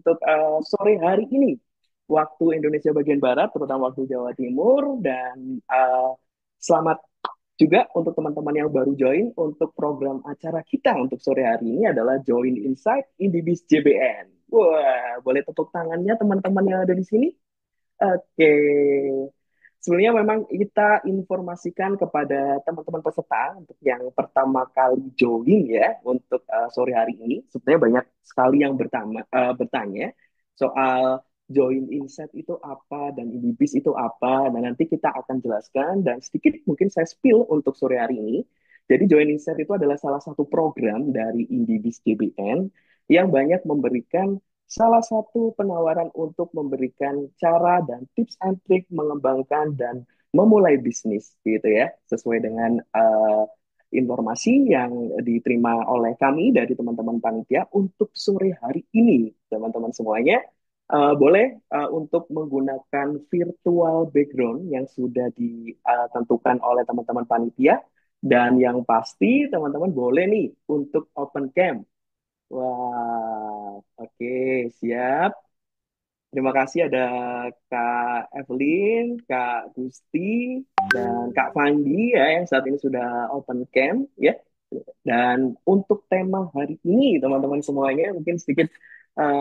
untuk sore hari ini, waktu Indonesia bagian Barat, terutama waktu Jawa Timur, dan selamat juga untuk teman-teman yang baru join untuk program acara kita untuk sore hari ini adalah Join Insight Indibis JBN. Wah, boleh tepuk tangannya teman-teman yang ada di sini? Oke. Sebenarnya memang kita informasikan kepada teman-teman peserta untuk yang pertama kali join ya untuk sore hari ini. Sebenarnya banyak sekali yang bertanya soal join insight itu apa dan Indibis itu apa. Dan nanti kita akan jelaskan dan sedikit mungkin saya spill untuk sore hari ini. Jadi join insight itu adalah salah satu program dari Indibis JBN yang banyak memberikan salah satu penawaran untuk memberikan cara dan tips and trik mengembangkan dan memulai bisnis gitu ya sesuai dengan informasi yang diterima oleh kami dari teman-teman panitia untuk sore hari ini teman-teman semuanya boleh untuk menggunakan virtual background yang sudah ditentukan oleh teman-teman panitia dan yang pasti teman-teman boleh nih untuk open cam. Wah, oke, siap. Terima kasih ada Kak Evelyn, Kak Gusti, dan Kak Fandi ya yang saat ini sudah open cam ya. Dan untuk tema hari ini teman-teman semuanya mungkin sedikit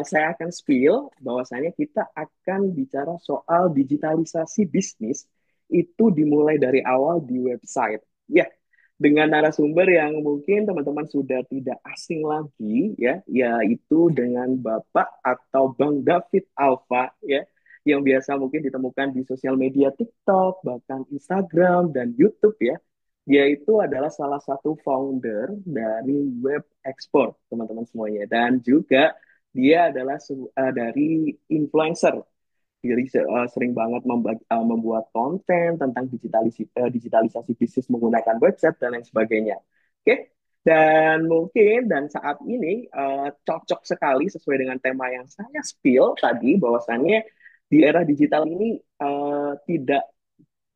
saya akan spill bahwasanya kita akan bicara soal digitalisasi bisnis itu dimulai dari awal di website. Ya, dengan narasumber yang mungkin teman-teman sudah tidak asing lagi ya, yaitu dengan Bapak atau Bang David Alfa ya, yang biasa mungkin ditemukan di sosial media TikTok, bahkan Instagram dan YouTube ya. Dia itu adalah salah satu founder dari Web Export, teman-teman semuanya. Dan juga dia adalah dari influencer jadi sering banget membuat konten tentang digitalisasi bisnis menggunakan website dan lain sebagainya. Oke, dan mungkin dan saat ini cocok sekali sesuai dengan tema yang saya spill tadi bahwasannya di era digital ini tidak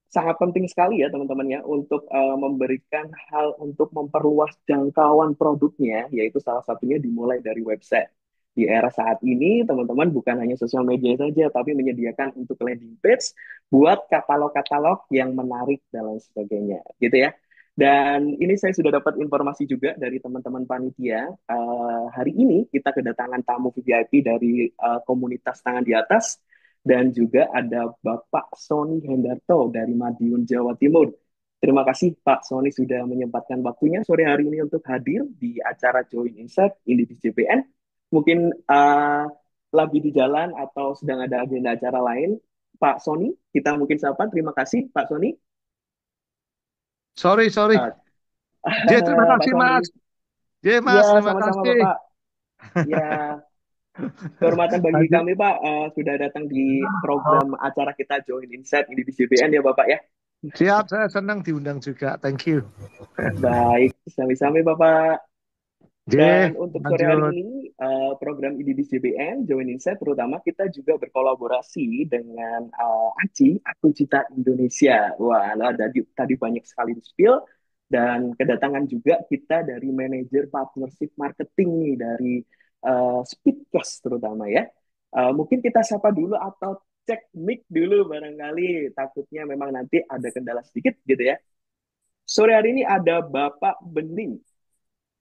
sangat penting sekali ya teman-teman ya untuk memberikan hal untuk memperluas jangkauan produknya yaitu salah satunya dimulai dari website. Di era saat ini teman-teman bukan hanya sosial media saja tapi menyediakan untuk landing page buat katalog-katalog yang menarik dan lain sebagainya gitu ya. Dan ini saya sudah dapat informasi juga dari teman-teman panitia. Hari ini kita kedatangan tamu VIP dari komunitas tangan di atas dan juga ada Bapak Sony Hendarto dari Madiun, Jawa Timur. Terima kasih Pak Sony sudah menyempatkan waktunya sore hari ini untuk hadir di acara Join Insight ini di JPN. Mungkin lagi di jalan atau sedang ada agenda acara lain. Pak Sony, kita mungkin sapa. Terima kasih Pak Sony. Sorry, sorry. Uh, J, terima Pak kasih, Mas. Sony. J, Ya, Mas, terima sama-sama kasih. Bapak. Ya, kehormatan bagi Tadi, kami Pak sudah datang di program acara kita Join Insight ini di JPN ya Bapak ya. siap, saya senang diundang juga. Thank you. Baik, sami-sami Bapak. J, Dan untuk sore hari lanjut. ini, program IDBIS JBN, Join Insight, terutama kita juga berkolaborasi dengan ACI, Aku Cita Indonesia. Wah, nah, tadi banyak sekali di-spill. Dan kedatangan juga kita dari manajer partnership marketing nih, dari Speedcast terutama ya. Mungkin kita sapa dulu atau cek mic dulu barangkali. Takutnya memang nanti ada kendala sedikit gitu ya. Sore hari ini ada Bapak Bening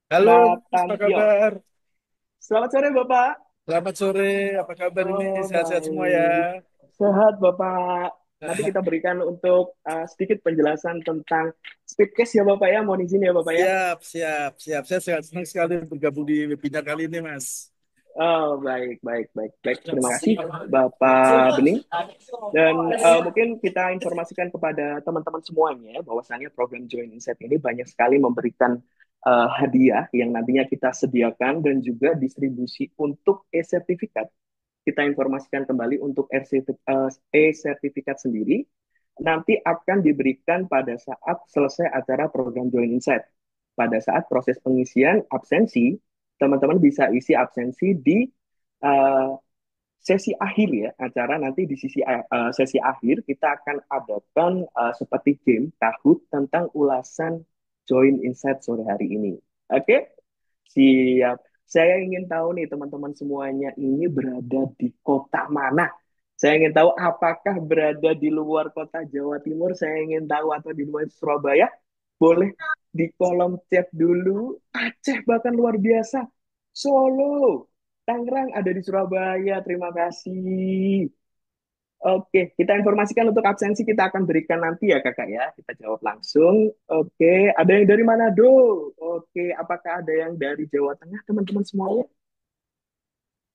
Halo, Mas, apa Pratantyo. kabar? Selamat sore Bapak. Selamat sore, apa kabar ini? Oh Sehat-sehat semua ya? baik. Sehat Bapak. Nanti kita berikan untuk sedikit penjelasan tentang Speedcast ya Bapak ya. Mohon izin ya Bapak ya. Siap, siap, siap. Saya sangat senang sekali bergabung di webinar kali ini, Mas. Oh baik, baik, baik, baik. Terima kasih Bapak Bening. Dan mungkin kita informasikan kepada teman-teman semuanya bahwasannya program Join Insight ini banyak sekali memberikan hadiah yang nantinya kita sediakan dan juga distribusi untuk e-sertifikat. Kita informasikan kembali untuk e-sertifikat sendiri nanti akan diberikan pada saat selesai acara program Join Insight. Pada saat proses pengisian absensi, teman-teman bisa isi absensi di uh, sesi akhir ya acara nanti di sesi akhir kita akan adakan seperti game Kahoot tentang ulasan Join Insight sore hari ini. Oke, siap. Saya ingin tahu nih teman-teman semuanya ini berada di kota mana? Saya ingin tahu apakah berada di luar kota Jawa Timur, saya ingin tahu atau di luar Surabaya. Boleh di kolom chat dulu. Aceh bahkan luar biasa. Solo, Tangerang ada di Surabaya. Terima kasih. Oke, kita informasikan untuk absensi kita akan berikan nanti ya kakak ya. Kita jawab langsung. Oke, ada yang dari Manado. Oke, apakah ada yang dari Jawa Tengah teman-teman semuanya?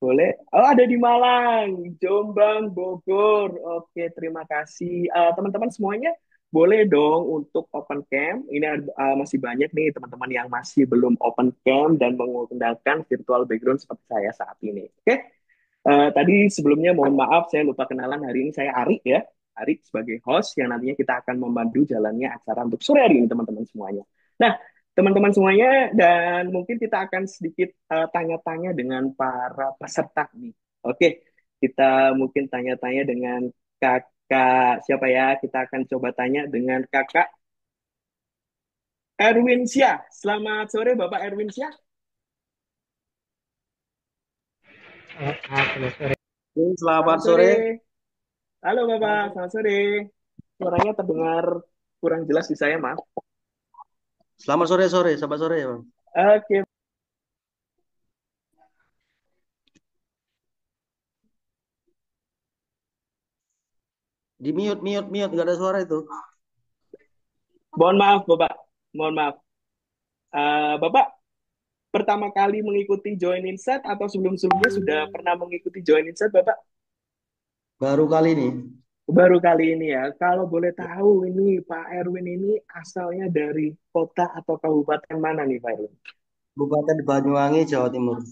Boleh. Oh, ada di Malang, Jombang, Bogor. Oke, terima kasih. Teman-teman semuanya boleh dong untuk open cam. Ini masih banyak nih teman-teman yang masih belum open cam dan menggunakan virtual background seperti saya saat ini. Oke. Tadi sebelumnya mohon maaf saya lupa kenalan, hari ini saya Ari ya. Ari sebagai host yang nantinya kita akan memandu jalannya acara untuk sore hari ini teman-teman semuanya. Nah, teman-teman semuanya dan mungkin kita akan sedikit tanya-tanya dengan para peserta nih. Oke, kita mungkin tanya-tanya dengan kakak siapa ya? Kita akan coba tanya dengan kakak Erwin Syah. Selamat sore Bapak Erwin Syah. Selamat Selamat sore. sore. Halo Bapak, selamat sore. Suaranya terdengar kurang jelas di saya, maaf. Selamat sore, selamat sore ya, Bang. Oke, Di mute, nggak ada suara itu. mohon maaf Bapak, mohon maaf. Bapak pertama kali mengikuti Join Insight atau sebelum-sebelumnya sudah pernah mengikuti Join Insight, Bapak? Baru kali ini. Baru kali ini ya. Kalau boleh tahu ini Pak Erwin ini asalnya dari kota atau kabupaten mana nih Pak Erwin? Kabupaten Banyuwangi, Jawa Timur.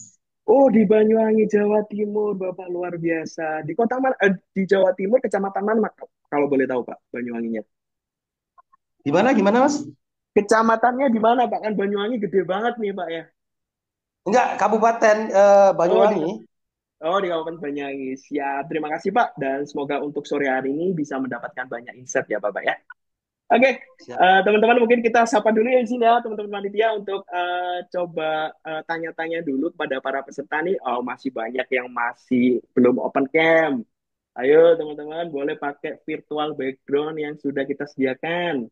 Oh, di Banyuwangi, Jawa Timur, Bapak luar biasa. Di kota mana? Di Jawa Timur, kecamatan mana, kalau boleh tahu Pak, Banyuwanginya? Gimana, Mas? Kecamatannya di mana Pak? Kan Banyuwangi gede banget nih Pak ya. Enggak, Kabupaten Oh, Banyuwangi. di Kabupaten Banyuwangi. Siap. Terima kasih Pak. Dan semoga untuk sore hari ini bisa mendapatkan banyak insight ya Bapak ya. Oke, Siap. teman-teman mungkin kita sapa dulu ya di sini ya teman-teman panitia untuk coba tanya-tanya dulu kepada para peserta nih. Oh, masih banyak yang masih belum open cam. Ayo teman-teman boleh pakai virtual background yang sudah kita sediakan.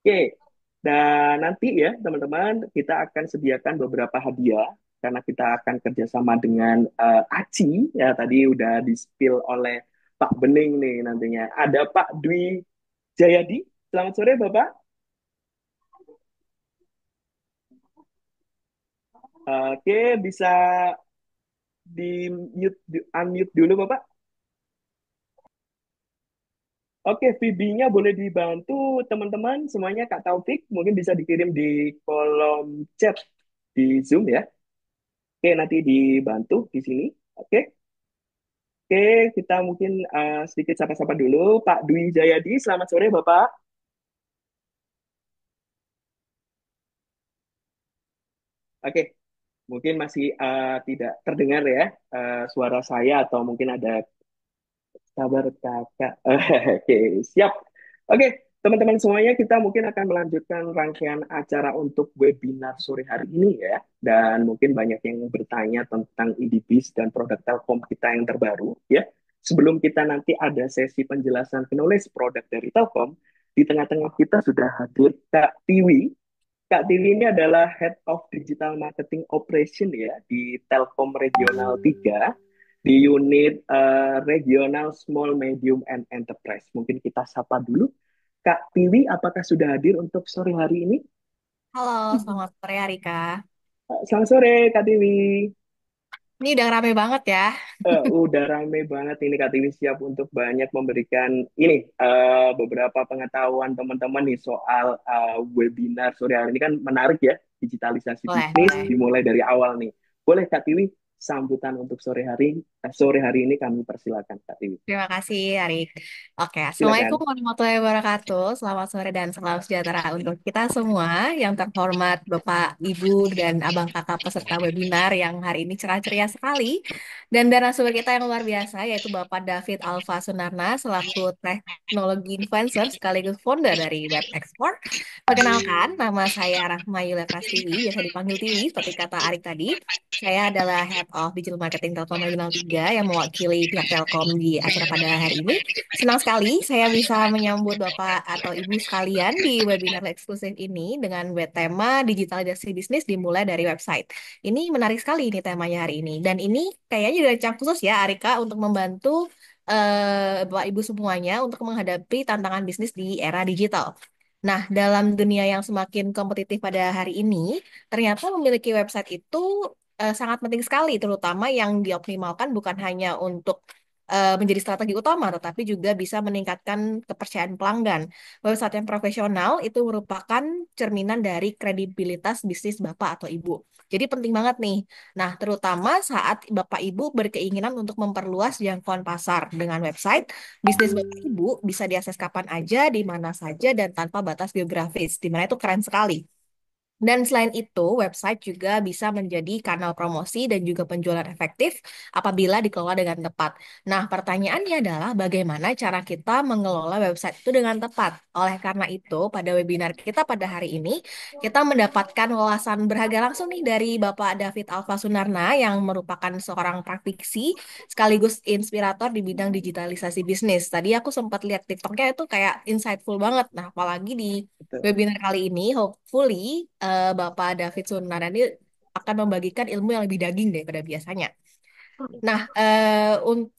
Oke, dan nanti ya teman-teman kita akan sediakan beberapa hadiah karena kita akan kerjasama dengan ACI ya tadi udah di-spill oleh Pak Bening nih nantinya. Ada Pak Dwi Jayadi. Selamat sore Bapak. Oke, bisa di mute, unmute dulu Bapak. Oke, VB-nya boleh dibantu teman-teman semuanya Kak Taufik mungkin bisa dikirim di kolom chat di Zoom ya. Oke, nanti dibantu di sini. Oke. Oke, kita mungkin sedikit sapa-sapa dulu. Pak Dwi Jayadi, selamat sore Bapak. Oke, mungkin masih tidak terdengar ya suara saya atau mungkin ada kabar kakak. Oke, siap. Oke, teman-teman semuanya kita mungkin akan melanjutkan rangkaian acara untuk webinar sore hari ini ya. Dan mungkin banyak yang bertanya tentang IDBIS dan produk Telkom kita yang terbaru ya. Sebelum kita nanti ada sesi penjelasan penulis produk dari Telkom, di tengah-tengah kita sudah hadir Kak Tiwi. Kak Tiwi ini adalah Head of Digital Marketing Operation ya di Telkom Regional 3 di unit Regional Small, Medium, and Enterprise. Mungkin kita sapa dulu. Kak Tiwi, apakah sudah hadir untuk sore hari ini? Halo, selamat sore Harika. Selamat sore, Kak Tiwi. Ini udah rame banget ya. Udah rame banget ini Kak Tiwi siap untuk banyak memberikan ini beberapa pengetahuan teman-teman nih soal webinar sore hari ini kan menarik ya digitalisasi Boleh, bisnis boleh. dimulai dari awal nih. Boleh Kak Tiwi sambutan untuk sore hari sore hari ini kami persilakan Kak Tiwi. Terima kasih, Arik. Oke, Assalamualaikum Silakan. warahmatullahi wabarakatuh. Selamat sore dan salam sejahtera untuk kita semua. Yang terhormat Bapak, Ibu, dan Abang Kakak peserta webinar yang hari ini cerah ceria sekali. Dan narasumber kita yang luar biasa, yaitu Bapak David Alfa Sunarna, selaku teknologi influencer sekaligus founder dari Web Export. Perkenalkan, nama saya Rahma Yulia Prastiwi, biasa dipanggil Tiwi, seperti kata Arik tadi. Saya adalah Head of Digital Marketing Telkom Regional 3 yang mewakili pihak Telkom di acara pada hari ini. Senang sekali saya bisa menyambut Bapak atau Ibu sekalian di webinar eksklusif ini dengan tema digitalisasi bisnis dimulai dari website. Ini menarik sekali ini temanya hari ini. Dan ini kayaknya dirancang khusus ya Arika untuk membantu Bapak Ibu semuanya untuk menghadapi tantangan bisnis di era digital. Nah, dalam dunia yang semakin kompetitif pada hari ini, ternyata memiliki website itu sangat penting sekali, terutama yang dioptimalkan bukan hanya untuk menjadi strategi utama, tetapi juga bisa meningkatkan kepercayaan pelanggan. Website yang profesional itu merupakan cerminan dari kredibilitas bisnis Bapak atau Ibu. Jadi penting banget nih. Nah, terutama saat Bapak Ibu berkeinginan untuk memperluas jangkauan pasar dengan website, bisnis Bapak Ibu bisa diakses kapan aja, di mana saja, dan tanpa batas geografis. Di mana itu keren sekali. Dan selain itu, website juga bisa menjadi kanal promosi dan juga penjualan efektif apabila dikelola dengan tepat. Nah, pertanyaannya adalah bagaimana cara kita mengelola website itu dengan tepat. Oleh karena itu, pada webinar kita pada hari ini, kita mendapatkan wawasan berharga langsung nih dari Bapak David Alfa Sunarna yang merupakan seorang praktisi sekaligus inspirator di bidang digitalisasi bisnis. Tadi aku sempat lihat TikToknya itu kayak insightful banget. Nah, apalagi di Betul. webinar kali ini, hopefully Bapak David Sunarani akan membagikan ilmu yang lebih daging daripada biasanya. Nah,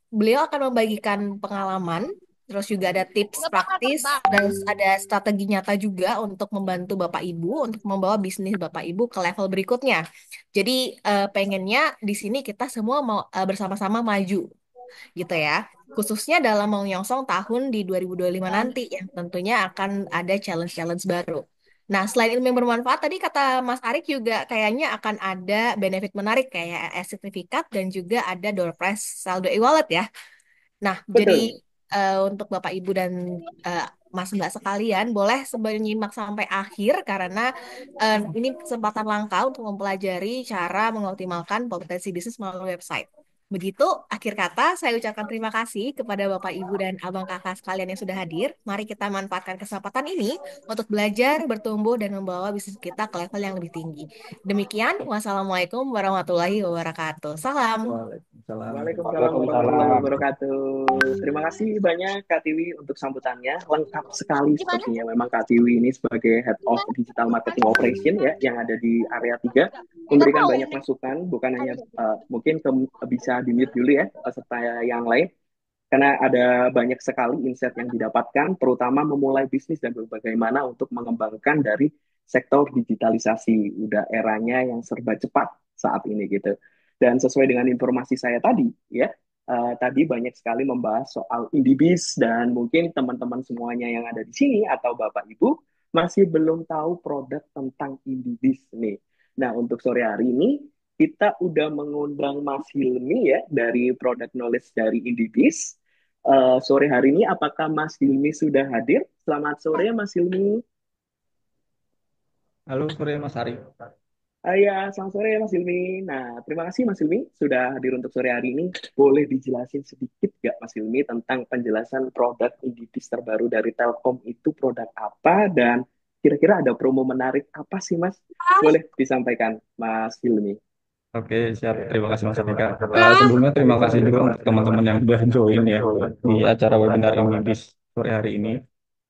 beliau akan membagikan pengalaman, terus juga ada tips praktis, dan ada strategi nyata juga untuk membantu Bapak Ibu untuk membawa bisnis Bapak Ibu ke level berikutnya. Jadi, pengennya di sini kita semua mau bersama-sama maju gitu ya. Khususnya dalam menyongsong tahun di 2025 nanti yang tentunya akan ada challenge-challenge baru. Nah, selain ilmu yang bermanfaat, tadi kata Mas Arik juga kayaknya akan ada benefit menarik kayak sertifikat dan juga ada door prize saldo e-wallet ya. Nah, jadi Betul. untuk Bapak Ibu dan eh, Mas Mbak sekalian, boleh sebenarnya nyimak sampai akhir karena ini kesempatan langka untuk mempelajari cara mengoptimalkan potensi bisnis melalui website. Begitu, akhir kata saya ucapkan terima kasih kepada Bapak Ibu dan Abang Kakak sekalian yang sudah hadir. Mari kita manfaatkan kesempatan ini untuk belajar, bertumbuh, dan membawa bisnis kita ke level yang lebih tinggi. Demikian, wassalamualaikum warahmatullahi wabarakatuh. Salam. Waalaikumsalam. Waalaikumsalam warahmatullahi wabarakatuh. Terima kasih banyak Kak Tiwi untuk sambutannya. Lengkap sekali sepertinya memang Kak Tiwi ini sebagai Head of Digital Marketing Operation ya yang ada di area 3 memberikan banyak masukan bukan hanya mungkin bisa di-mute dulu ya peserta yang lain karena ada banyak sekali insight yang didapatkan terutama memulai bisnis dan bagaimana untuk mengembangkan dari sektor digitalisasi udah eranya yang serba cepat saat ini gitu. Dan sesuai dengan informasi saya tadi, ya, tadi banyak sekali membahas soal Indibis dan mungkin teman-teman semuanya yang ada di sini atau Bapak Ibu masih belum tahu produk tentang Indibis nih. Nah, untuk sore hari ini kita udah mengundang Mas Hilmi ya dari Product Knowledge dari Indibis. Sore hari ini apakah Mas Hilmi sudah hadir? Selamat sore Mas Hilmi. Halo sore Mas Ari. Ya, selamat sore Mas Hilmi. Nah, terima kasih Mas Hilmi sudah hadir untuk sore hari ini. Boleh dijelasin sedikit nggak Mas Hilmi tentang penjelasan produk Indidis terbaru dari Telkom itu produk apa dan kira-kira ada promo menarik apa sih Mas? Boleh disampaikan Mas Hilmi. Oke, siap. Terima kasih Mas Andika. Sebelumnya terima kasih juga untuk teman-teman yang sudah join ya di acara webinar ini di sore hari ini.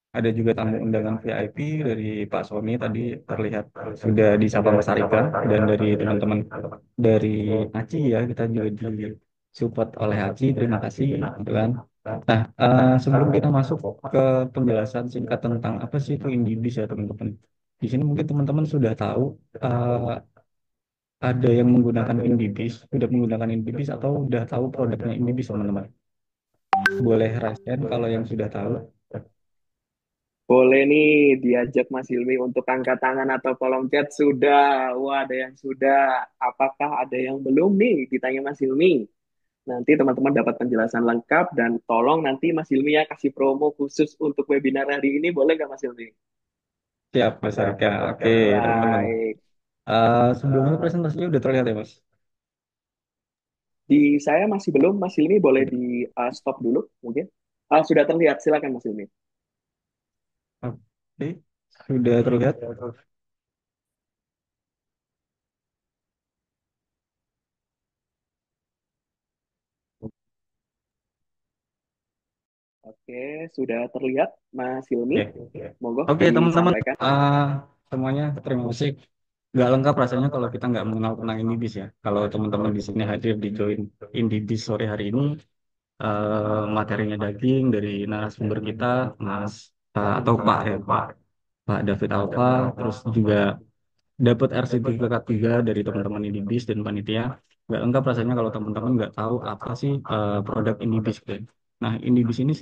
Ada juga tamu undangan VIP dari Pak Sony tadi terlihat sudah disapa Mas Arika dan dari teman-teman dari ACI ya kita juga di support oleh ACI. Terima kasih gitu kan. Nah, sebelum kita masuk ke penjelasan singkat tentang apa sih itu Indibis ya teman-teman. Di sini mungkin teman-teman sudah tahu ada yang menggunakan Indibis, sudah menggunakan Indibis atau udah tahu produknya Indibis teman-teman. Boleh rasain kalau yang sudah tahu. Boleh nih diajak Mas Hilmi untuk angkat tangan atau kolom chat sudah. Wah, ada yang sudah. Apakah ada yang belum nih? Ditanya Mas Hilmi. Nanti teman-teman dapat penjelasan lengkap dan tolong nanti Mas Hilmi ya kasih promo khusus untuk webinar hari ini, boleh nggak Mas Hilmi? Siap, Mas Arika. Oke, teman-teman. Baik. Sebelumnya presentasinya udah terlihat ya, Mas? Di saya masih belum, Mas Hilmi boleh di stop dulu mungkin. Sudah terlihat, silakan Mas Hilmi. Oke, sudah terlihat. Oke, sudah terlihat Mas Hilmi. Oke, Monggo oke teman-teman. disampaikan. Semuanya terima kasih. Nggak lengkap rasanya kalau kita nggak mengenal tentang Indibis ya. Kalau teman-teman di sini hadir di join Indibis sore hari ini, materinya daging dari narasumber kita, Mas atau Pak ya, Pak David Alfa, terus juga dapat sertifikat juga dari teman-teman Indibis dan panitia. Nggak lengkap rasanya kalau teman-teman nggak tahu apa sih produk Indibis gitu ya. Nah, Indibis ini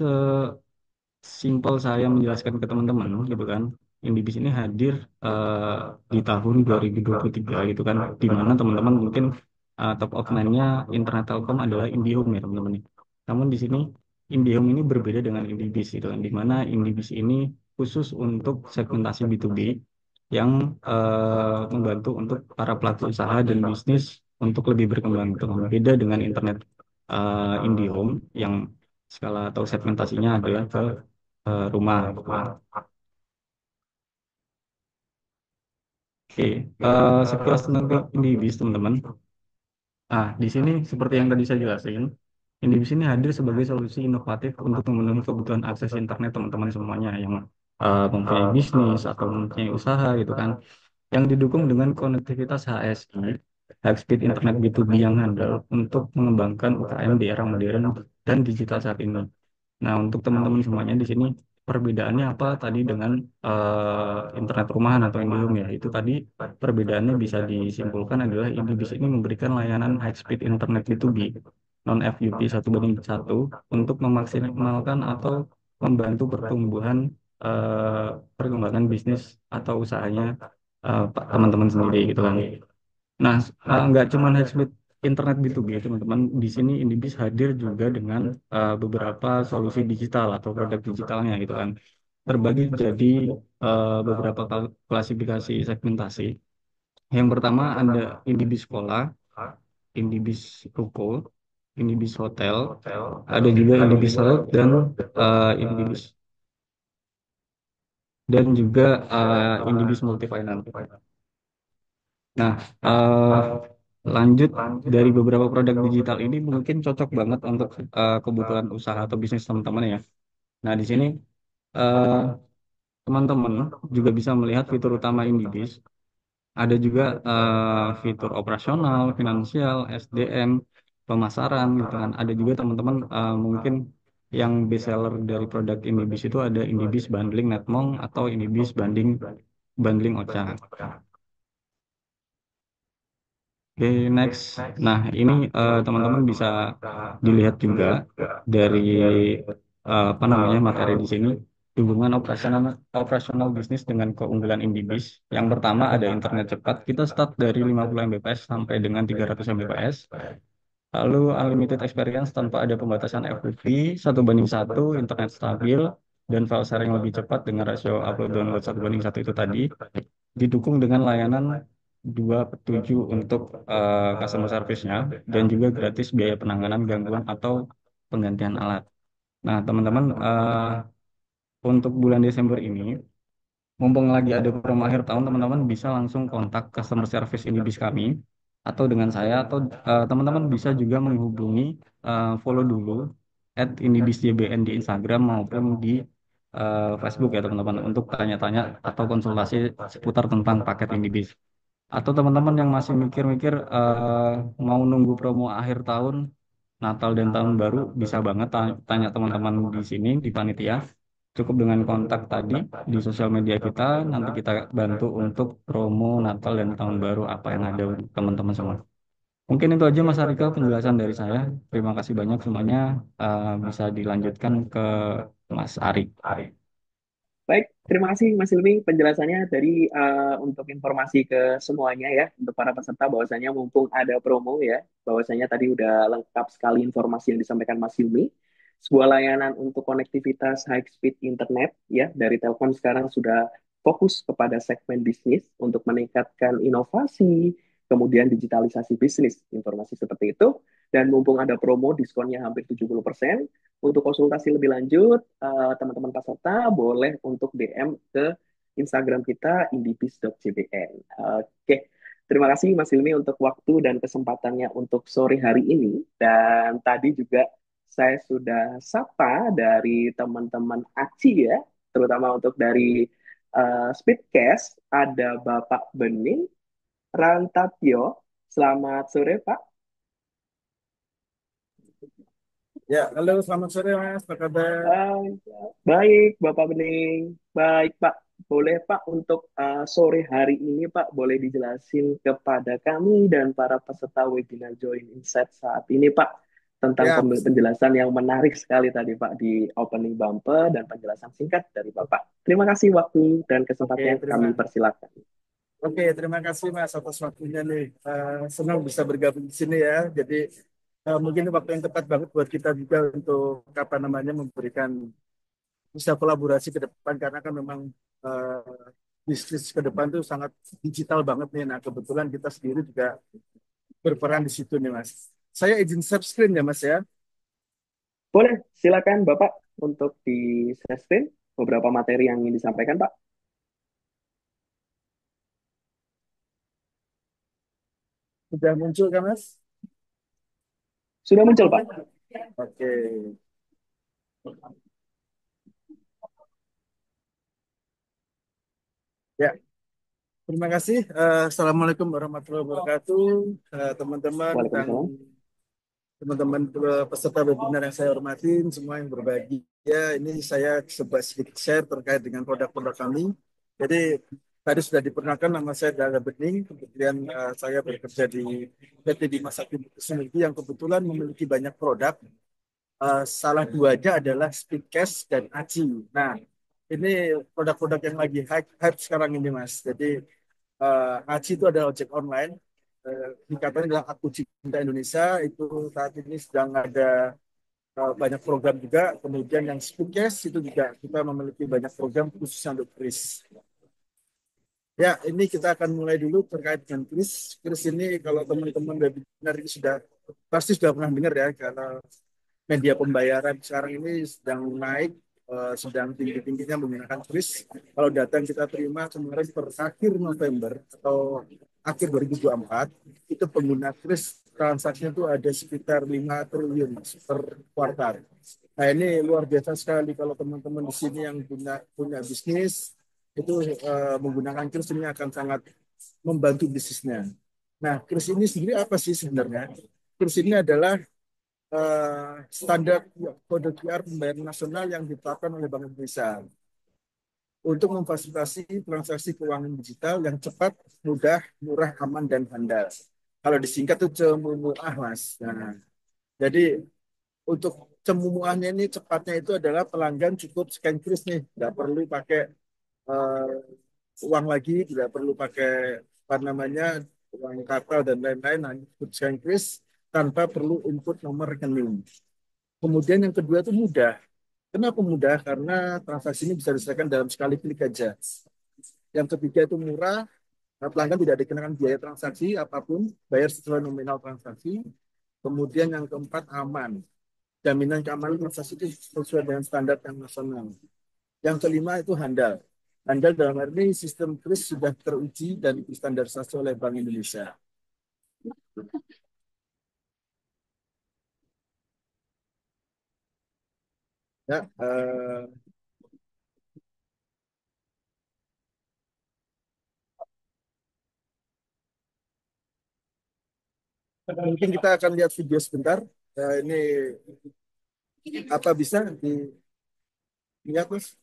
simpel saya menjelaskan ke teman-teman gitu kan. Indibis ini hadir eh, di tahun 2023 gitu kan, di mana teman-teman mungkin top of mind-nya Internet Telkom adalah IndiHome ya teman-teman. Namun di sini IndiHome ini berbeda dengan Indibis gitu kan, di mana Indibis ini khusus untuk segmentasi B2B yang membantu untuk para pelaku usaha dan bisnis untuk lebih berkembang gitu kan. Beda dengan internet IndiHome yang skala atau segmentasinya adalah ke rumah. Oke, sekilas tentang Indibis teman-teman. Di sini seperti yang tadi saya jelasin, Indibis ini hadir sebagai solusi inovatif untuk memenuhi kebutuhan akses internet teman-teman semuanya yang mempunyai bisnis atau mempunyai usaha gitu kan, yang didukung dengan konektivitas HSI, High Speed Internet B2B yang handal untuk mengembangkan UKM di era modern dan digital saat ini. Nah, untuk teman-teman semuanya di sini perbedaannya apa tadi dengan internet rumahan atau IndiHome ya? Itu tadi perbedaannya bisa disimpulkan adalah Indibis ini memberikan layanan high speed internet B2B non FUP 1:1 untuk memaksimalkan atau membantu pertumbuhan perkembangan bisnis atau usahanya teman-teman sendiri gitu kan. Nah, nggak cuma high speed internet B2B, teman-teman. Di sini Indibis hadir juga dengan beberapa solusi digital atau produk digitalnya gitu kan. Terbagi jadi beberapa klasifikasi segmentasi. Yang pertama ada Indibis Sekolah, Indibis Ruko, Indibis Hotel, ada juga Indibis Health Indibis dan juga Indibis Multifinance. Nah, lanjut dari beberapa produk digital ini mungkin cocok banget untuk kebutuhan usaha atau bisnis teman-teman ya. Nah, di sini eh, teman-teman juga bisa melihat fitur utama Indibis. Ada juga fitur operasional, finansial, SDM, pemasaran gitu kan. Ada juga teman-teman mungkin yang best seller dari produk Indibis itu ada Indibis Bundling Netmong atau Indibis Bundling Ocha. Oke, next. Nah, ini teman-teman bisa dilihat juga dari apa namanya materi di sini hubungan operasional bisnis dengan keunggulan Indibis. Yang pertama ada internet cepat. Kita start dari 50 Mbps sampai dengan 300 Mbps. Lalu unlimited experience tanpa ada pembatasan FTP, 1:1, internet stabil, dan file sharing lebih cepat dengan rasio upload download 1:1 itu tadi. Didukung dengan layanan 2/7 untuk customer service-nya dan juga gratis biaya penanganan gangguan atau penggantian alat. Nah, teman-teman, untuk bulan Desember ini, mumpung lagi ada promo akhir tahun, teman-teman bisa langsung kontak customer service Indibis kami atau dengan saya atau teman-teman bisa juga menghubungi follow dulu @indibisjbn di Instagram maupun di Facebook ya teman-teman untuk tanya-tanya atau konsultasi seputar tentang paket Indibis. Atau teman-teman yang masih mikir-mikir mau nunggu promo akhir tahun, Natal dan Tahun Baru, bisa banget tanya teman-teman di sini di panitia. Cukup dengan kontak tadi di sosial media kita, nanti kita bantu untuk promo Natal dan Tahun Baru apa yang ada untuk teman-teman semua. Mungkin itu aja Mas Arika penjelasan dari saya. Terima kasih banyak semuanya. Bisa dilanjutkan ke Mas Ari. Baik, Terima kasih Mas Ilmi penjelasannya dari untuk informasi ke semuanya ya untuk para peserta bahwasanya mumpung ada promo ya bahwasanya tadi udah lengkap sekali informasi yang disampaikan Mas Ilmi. Sebuah layanan untuk konektivitas high speed internet ya dari Telkom sekarang sudah fokus kepada segmen bisnis untuk meningkatkan inovasi, kemudian digitalisasi bisnis, informasi seperti itu. Dan mumpung ada promo diskonnya hampir 70%, untuk konsultasi lebih lanjut, teman-teman peserta boleh untuk DM ke Instagram kita indibis.cbn. Oke, terima kasih Mas Ilmi untuk waktu dan kesempatannya untuk sore hari ini. Dan tadi juga saya sudah sapa dari teman-teman ACI ya, terutama untuk dari Speedcast, ada Bapak Bening Rantapio. Selamat sore Pak. Ya, halo, selamat sore Mas, apa kabar? Hai, baik, Bapak Bening. Baik, Pak. Boleh, Pak, untuk sore hari ini, Pak, boleh dijelasin kepada kami dan para peserta webinar Join Insight saat ini, Pak, tentang Ya, penjelasan yang menarik sekali tadi, Pak, di opening bumper dan penjelasan singkat dari Bapak. Terima kasih waktu dan oke, kesempatannya terima. kami persilakan. Oke, terima kasih Mas atas waktunya nih. Senang bisa bergabung di sini ya. Jadi mungkin waktu yang tepat banget buat kita juga untuk apa namanya memberikan bisa kolaborasi ke depan karena kan memang bisnis ke depan tuh sangat digital banget nih. Nah, kebetulan kita sendiri juga berperan di situ nih Mas. Saya izin share screen ya Mas ya. Boleh, silakan Bapak untuk di share screen beberapa materi yang ingin disampaikan, Pak. Sudah muncul kan Mas? Sudah muncul, Pak. Oke. Ya, terima kasih. Assalamualaikum warahmatullahi wabarakatuh, teman-teman dan Waalaikumsalam. teman-teman peserta webinar yang saya hormatin, semua yang berbagi. Ya, ini saya coba sedikit share terkait dengan produk-produk kami. Jadi tadi sudah diperkenalkan nama saya Dara Bening, kemudian saya bekerja di PT Bima Sakti Sumiti yang kebetulan memiliki banyak produk. Salah duanya adalah Speedcast dan Aci. Nah, ini produk-produk yang lagi hype sekarang ini, Mas. Jadi Aci itu adalah ojek online. Singkatannya adalah Aku Cinta Indonesia. Itu saat ini sedang ada banyak program juga. Kemudian yang Speedcast itu juga kita memiliki banyak program khususnya untuk kris. Ya, ini kita akan mulai dulu terkait dengan kris. Kris ini kalau teman-teman webinar ini pasti sudah pernah dengar ya, karena media pembayaran sekarang ini sedang naik, sedang tinggi-tingginya menggunakan kris. Kalau data yang kita terima kemarin per akhir November atau akhir 2024, itu pengguna kris transaksinya itu ada sekitar 5 triliun per kuartal. Nah ini luar biasa sekali kalau teman-teman di sini yang punya bisnis, itu menggunakan kris ini akan sangat membantu bisnisnya. Nah, kris ini sendiri apa sih sebenarnya? Kris ini adalah standar kode QR pembayaran nasional yang ditetapkan oleh Bank Indonesia untuk memfasilitasi transaksi keuangan digital yang cepat, mudah, murah, aman, dan handal. Kalau disingkat itu CEMUMUAH, Mas. Nah, jadi untuk CEMUMUAHnya ini cepatnya itu adalah pelanggan cukup scan kris nih, nggak perlu pakai uang lagi, tidak perlu pakai apa namanya uang kartal dan lain-lain, hanya cukup scan kris tanpa perlu input nomor rekening. Kemudian yang kedua itu mudah. Kenapa mudah? Karena transaksi ini bisa diselesaikan dalam sekali klik aja. Yang ketiga itu murah, pelanggan tidak dikenakan biaya transaksi apapun, bayar sesuai nominal transaksi. Kemudian yang keempat aman. Jaminan keamanan transaksi itu sesuai dengan standar yang nasional. Yang kelima itu handal. Handal dalam arti sistem kris sudah teruji dan distandarisasi oleh Bank Indonesia. Ya, mungkin kita akan lihat video sebentar. Ini apa bisa dilihat, Mas?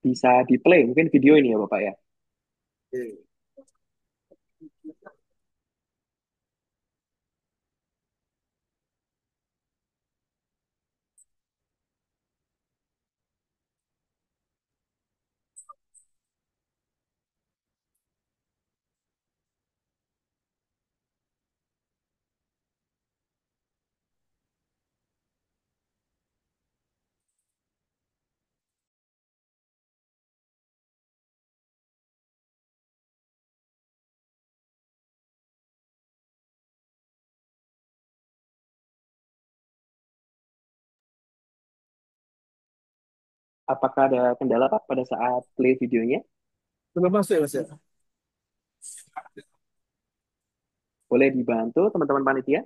Bisa di play mungkin video ini ya Bapak ya. Oke. Apakah ada kendala Pak pada saat play videonya? Belum masuk ya Mas ya? Boleh dibantu teman-teman panitia?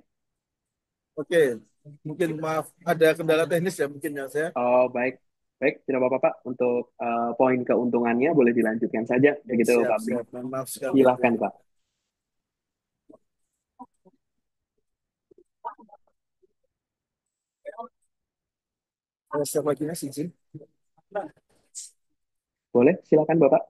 Oke, mungkin maaf ada kendala teknis ya mungkin ya saya. Oh, baik. Baik, tidak apa-apa Pak. Untuk poin keuntungannya boleh dilanjutkan saja. Oke, Begitu siap Pak Bli. siap. Mohon maaf sekali ya. Silahkan Pak. Siap lagi Mas izin. Boleh, silakan Bapak.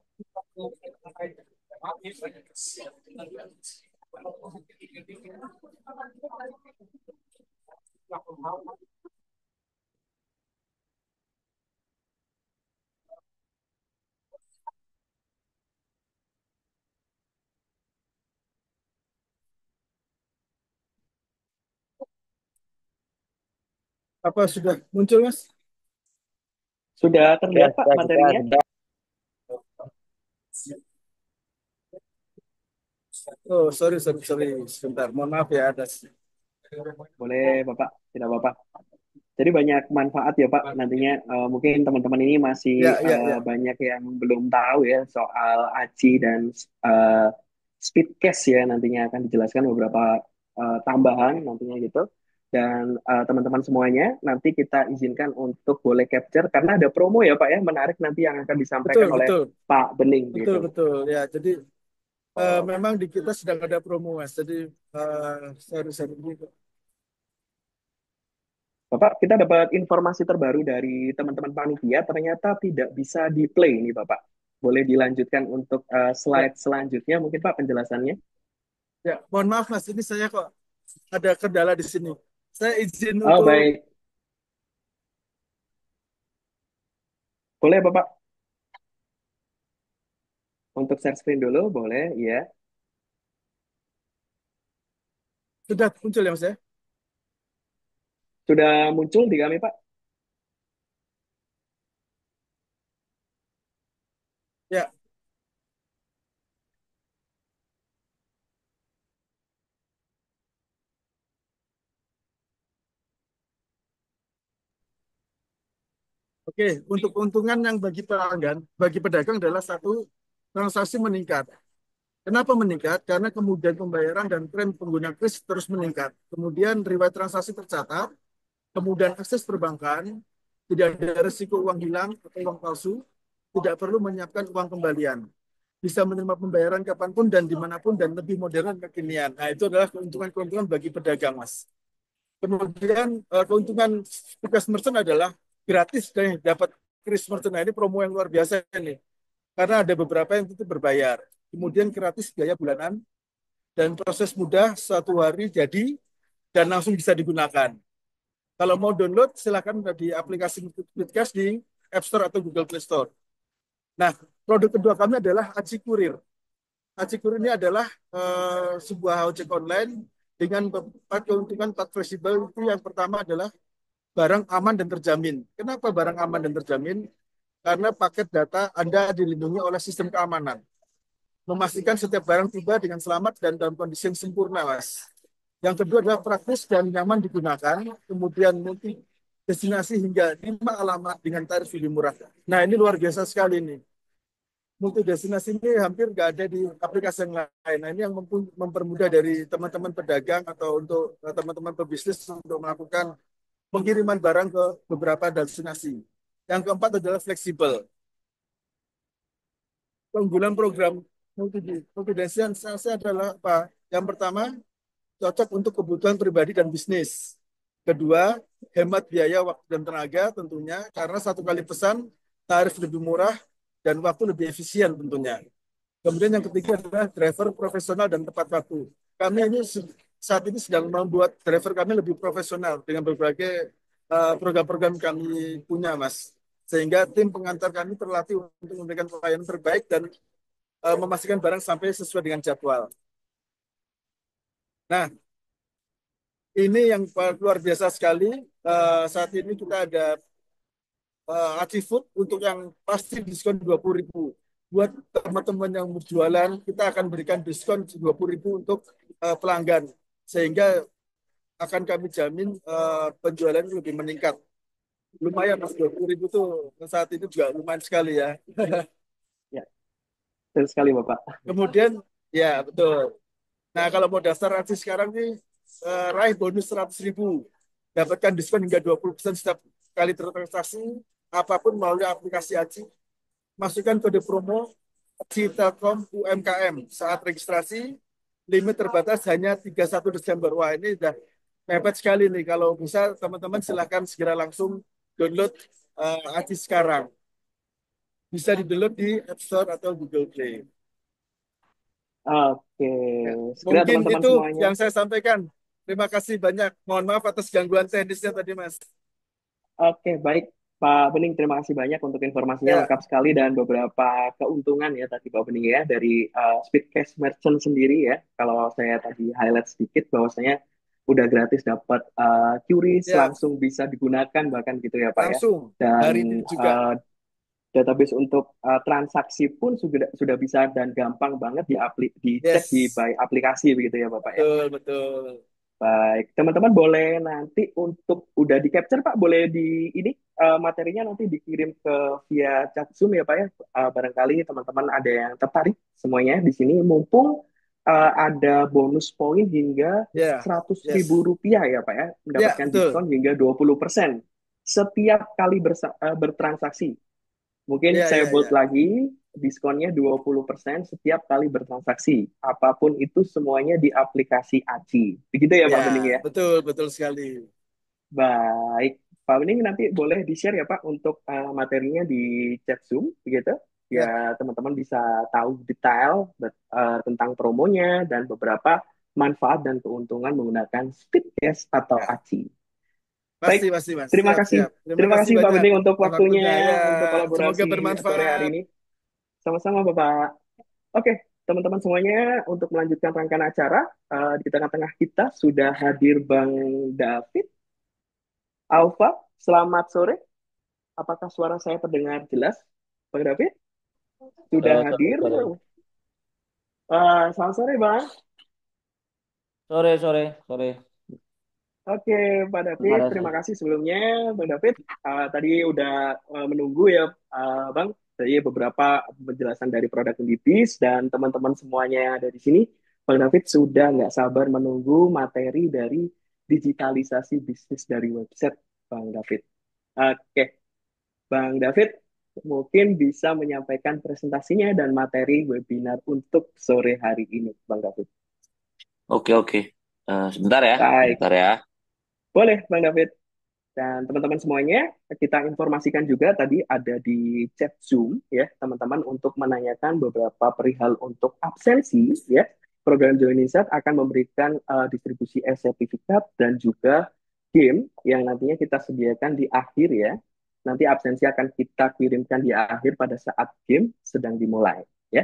Apa sudah muncul Mas? Sudah Ya, terlihat Pak sudah, materinya? Oh, sorry, sorry, sorry. Sebentar, mohon maaf ya ada. Boleh Bapak, tidak apa-apa. Jadi banyak manfaat ya Pak. Nantinya mungkin teman-teman ini masih Ya, ya, ya. banyak yang belum tahu ya soal ACI dan uh, Speedcast ya. Nantinya akan dijelaskan beberapa tambahan nantinya gitu. Dan teman-teman semuanya nanti kita izinkan untuk boleh capture karena ada promo ya Pak ya menarik nanti yang akan Betul, disampaikan oleh betul, Pak Bening betul, gitu. betul. Ya, jadi Oh, memang di kita sedang ada promo Mas. Jadi sorry, gitu. Bapak, kita dapat informasi terbaru dari teman-teman panitia, ternyata tidak bisa di-play nih Bapak. Boleh dilanjutkan untuk Ya, slide selanjutnya mungkin Pak penjelasannya? ya. Mohon maaf Mas, ini saya kok ada kendala di sini. Saya izin Oh untuk baik, boleh Bapak. Untuk share screen dulu, boleh, ya. sudah muncul ya Mas ya. Sudah muncul di kami Pak? Ya, oke. Untuk keuntungan yang bagi pelanggan, bagi pedagang adalah satu transaksi meningkat. Kenapa meningkat? Karena kemudian pembayaran dan tren pengguna kris terus meningkat. Kemudian riwayat transaksi tercatat, kemudian akses perbankan, tidak ada risiko uang hilang atau uang palsu, tidak perlu menyiapkan uang kembalian. Bisa menerima pembayaran kapanpun dan dimanapun dan lebih modern dan kekinian. Nah, itu adalah keuntungan-keuntungan bagi pedagang, Mas. Kemudian keuntungan tugas merchant adalah gratis dan dapat kris merchant. Nah, ini promo yang luar biasa ini. Karena ada beberapa yang itu berbayar. Kemudian gratis biaya bulanan dan proses mudah 1 hari jadi dan langsung bisa digunakan. Kalau mau download, silakan di aplikasi Midcast di App Store atau Google Play Store. Nah, produk kedua kami adalah Aci Kurir. Aci Kurir ini adalah sebuah ojek online dengan 4 keuntungan, 4 fleksibel. Itu yang pertama adalah barang aman dan terjamin. Kenapa barang aman dan terjamin? Karena paket data Anda dilindungi oleh sistem keamanan. Memastikan setiap barang tiba dengan selamat dan dalam kondisi yang sempurna, Mas. Yang kedua adalah praktis dan nyaman digunakan, kemudian multi destinasi hingga 5 alamat dengan tarif lebih murah. Nah, ini luar biasa sekali nih. Multi destinasi ini hampir nggak ada di aplikasi yang lain. Nah, ini yang mempermudah dari teman-teman pedagang atau untuk teman-teman pebisnis untuk melakukan pengiriman barang ke beberapa destinasi. Yang keempat adalah fleksibel. Keunggulan program multidestinasi adalah apa? Yang pertama, cocok untuk kebutuhan pribadi dan bisnis. Kedua, hemat biaya, waktu, dan tenaga tentunya, karena 1 kali pesan, tarif lebih murah, dan waktu lebih efisien tentunya. Kemudian yang ketiga adalah driver profesional dan tepat waktu. Kami ini saat ini sedang membuat driver kami lebih profesional dengan berbagai program-program kami punya, Mas. Sehingga tim pengantar kami terlatih untuk memberikan pelayanan terbaik dan memastikan barang sampai sesuai dengan jadwal. Nah, ini yang luar biasa sekali. Saat ini kita ada Aci Food untuk yang pasti diskon 20.000. Buat teman-teman yang berjualan, kita akan berikan diskon 20.000 untuk pelanggan. Sehingga akan kami jamin penjualan lebih meningkat. lumayan Mas, 20.000 tuh saat ini juga lumayan sekali ya. Ya, betul sekali Bapak. Kemudian ya betul. Nah kalau mau daftar aksi sekarang nih, raih bonus 100.000, dapatkan diskon hingga 20% setiap kali transaksi apapun melalui aplikasi Aci. Masukkan kode promo Aci Telkom UMKM saat registrasi. Limit terbatas hanya 31 Desember. Wah ini udah mepet sekali nih. Kalau bisa teman-teman silahkan segera langsung download Aci sekarang. Bisa di-download di App Store atau Google Play. Oke, Ya, segera mungkin teman-teman itu semuanya. yang saya sampaikan. Terima kasih banyak. Mohon maaf atas gangguan teknisnya tadi, Mas. Oke, baik Pak Bening, terima kasih banyak untuk informasinya Ya, lengkap sekali dan beberapa keuntungan ya tadi Pak Bening ya dari Speedcast Merchant sendiri ya. Kalau saya tadi highlight sedikit bahwasanya udah gratis dapat QRIS ya, langsung bisa digunakan bahkan gitu ya Pak ya. langsung Dan hari ini juga. uh, database untuk transaksi pun sudah bisa dan gampang banget dicek di Yes, by aplikasi begitu ya Bapak ya. betul, betul. Baik, teman-teman boleh nanti untuk udah di capture Pak, boleh di ini materinya nanti dikirim ke via chat Zoom ya Pak ya. Barangkali teman-teman ada yang tertarik semuanya di sini, mumpung ada bonus poin hingga Ya, 100.000 yes. rupiah ya Pak ya, Ya, mendapatkan betul. diskon hingga 20% setiap kali bertransaksi. Mungkin Ya, saya ya, buat ya. lagi diskonnya 20% setiap kali bertransaksi. Apapun itu semuanya di aplikasi Aci. Begitu ya Ya, Pak Bening ya? betul, betul sekali. Baik. Pak Bening nanti boleh di-share ya Pak untuk materinya di chat Zoom begitu. Ya, Ya teman-teman bisa tahu detail tentang promonya dan beberapa manfaat dan keuntungan menggunakan Speedcast atau ya. Aci. Pasti, Baik, pasti, Mas. terima Siap, kasih. siap. Terima Terima kasih kasih Pak banyak Bening untuk atas waktunya. Ya, waktunya untuk semoga kolaborasi sore hari bermanfaat. ini. Sama-sama Bapak. Oke, teman-teman semuanya, untuk melanjutkan rangkaian acara, di tengah-tengah kita sudah hadir Bang David Alfa. Selamat sore. Apakah suara saya terdengar jelas, Bang David? Sudah Sore, hadir. sore, Selamat sore, Bang. sore, sore, sore. Oke, Pak David, Ada terima sih. kasih sebelumnya, Bang David. Tadi udah menunggu ya, Bang. Jadi beberapa penjelasan dari produk Indipis dan teman-teman semuanya yang ada di sini. Bang David sudah nggak sabar menunggu materi dari digitalisasi bisnis dari website, Bang David. Oke, Bang David mungkin bisa menyampaikan presentasinya dan materi webinar untuk sore hari ini, Bang David. Oke, oke. Sebentar ya, Baik, sebentar ya. boleh, Bang David. Dan teman-teman semuanya, kita informasikan juga tadi ada di chat Zoom ya, teman-teman untuk menanyakan beberapa perihal untuk absensi ya. Program Joinisat akan memberikan distribusi e-sertifikat dan juga game yang nantinya kita sediakan di akhir ya. Nanti absensi akan kita kirimkan di akhir pada saat game sedang dimulai ya.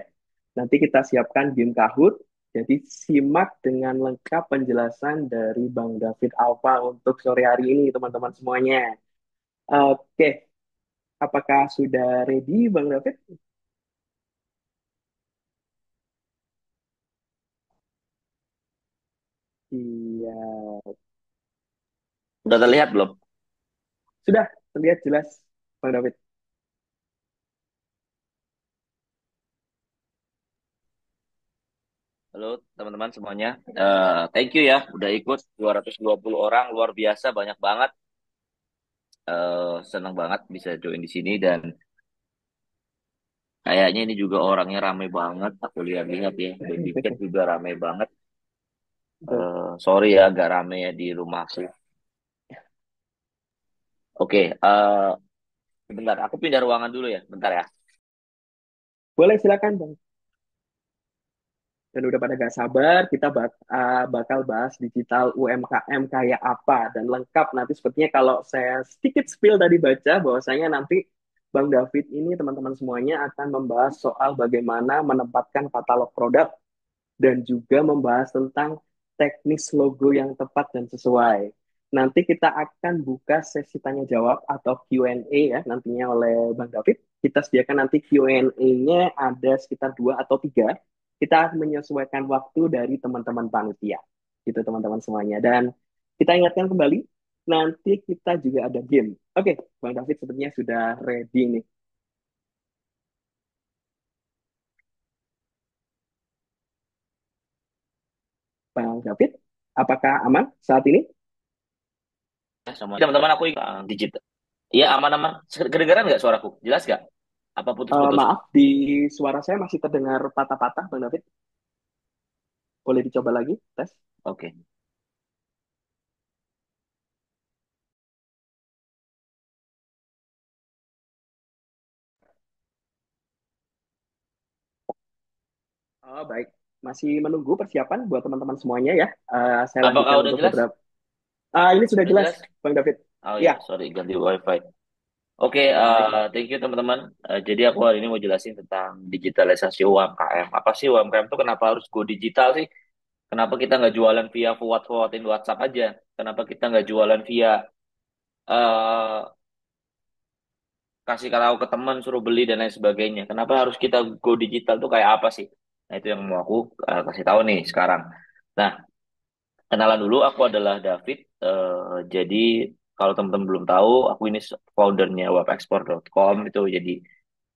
Nanti kita siapkan game Kahoot. Jadi simak dengan lengkap penjelasan dari Bang David Alfa untuk sore hari ini, teman-teman semuanya. Oke, apakah sudah ready, Bang David? Iya, Udah terlihat belum? sudah terlihat jelas, Bang David. Halo teman-teman semuanya. Thank you ya, udah ikut 220 orang, luar biasa, banyak banget. Senang banget bisa join di sini dan kayaknya ini juga orangnya rame banget. Aku lihat-lihat ya, baby chat juga rame banget. Betul. Sorry ya, agak rame ya di rumahku. Oke, bentar, aku pindah ruangan dulu ya, bentar ya. Boleh silakan, Bang. Dan udah pada gak sabar, kita bakal bahas digital UMKM kayak apa dan lengkap nanti sepertinya kalau saya sedikit spill tadi baca bahwasanya nanti Bang David ini teman-teman semuanya akan membahas soal bagaimana menempatkan katalog produk dan juga membahas tentang teknis logo yang tepat dan sesuai. Nanti kita akan buka sesi tanya jawab atau Q&A ya nantinya oleh Bang David. Kita sediakan nanti Q&A-nya ada sekitar 2 atau 3. Kita akan menyesuaikan waktu dari teman-teman panitia. Gitu teman-teman semuanya. Dan kita ingatkan kembali nanti kita juga ada game. Oke, Bang David sepertinya sudah ready nih. Bang David, apakah aman saat ini? Sama teman-teman aku digital. Iya, aman-aman. Kedengeran nggak suaraku? Jelas nggak? Apa putus-putus? Maaf, di suara saya masih terdengar patah-patah, Bang David. Boleh dicoba lagi, tes? Oke. Oh, baik. Masih menunggu persiapan buat teman-teman semuanya ya. Saya Apakah lanjutkan udah untuk jelas? beberapa. Ini sudah Udah jelas, jelas? Bang David. Oh Ya, ya, sorry, ganti wifi. Oke, baik. thank you teman-teman. Jadi aku hari ini mau jelasin tentang digitalisasi UMKM. Apa sih UMKM itu kenapa harus go digital sih? Kenapa kita nggak jualan via forward-forwardin WhatsApp aja? Kenapa kita nggak jualan via eh kasih tahu ke teman suruh beli dan lain sebagainya? Kenapa harus kita go digital tuh kayak apa sih? Nah, itu yang mau aku kasih tahu nih sekarang. Nah, kenalan dulu, aku adalah David. Jadi kalau teman-teman belum tahu, aku ini foundernya webexport.com. Itu jadi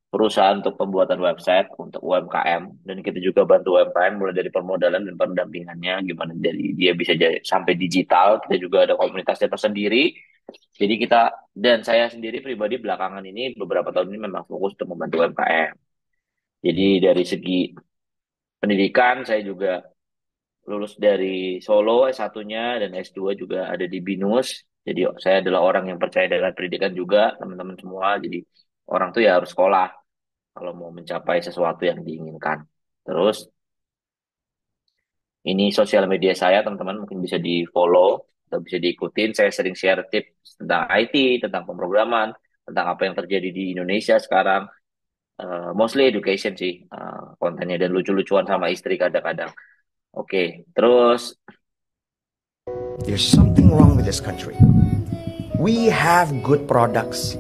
perusahaan untuk pembuatan website untuk UMKM, dan kita juga bantu UMKM mulai dari permodalan dan pendampingannya gimana dari dia bisa sampai digital. Kita juga ada komunitasnya tersendiri. Jadi kita dan saya sendiri pribadi belakangan ini beberapa tahun ini memang fokus untuk membantu UMKM. Jadi dari segi pendidikan saya juga lulus dari Solo S1-nya dan S2 juga ada di BINUS. Jadi saya adalah orang yang percaya dengan pendidikan juga, teman-teman semua. Jadi orang tuh ya harus sekolah kalau mau mencapai sesuatu yang diinginkan. Terus ini sosial media saya, teman-teman mungkin bisa di-follow atau bisa diikutin. Saya sering share tips tentang IT, tentang pemrograman, tentang apa yang terjadi di Indonesia sekarang. Mostly education sih kontennya, dan lucu-lucuan sama istri kadang-kadang. Oke, terus There's something wrong with this country. We have good products.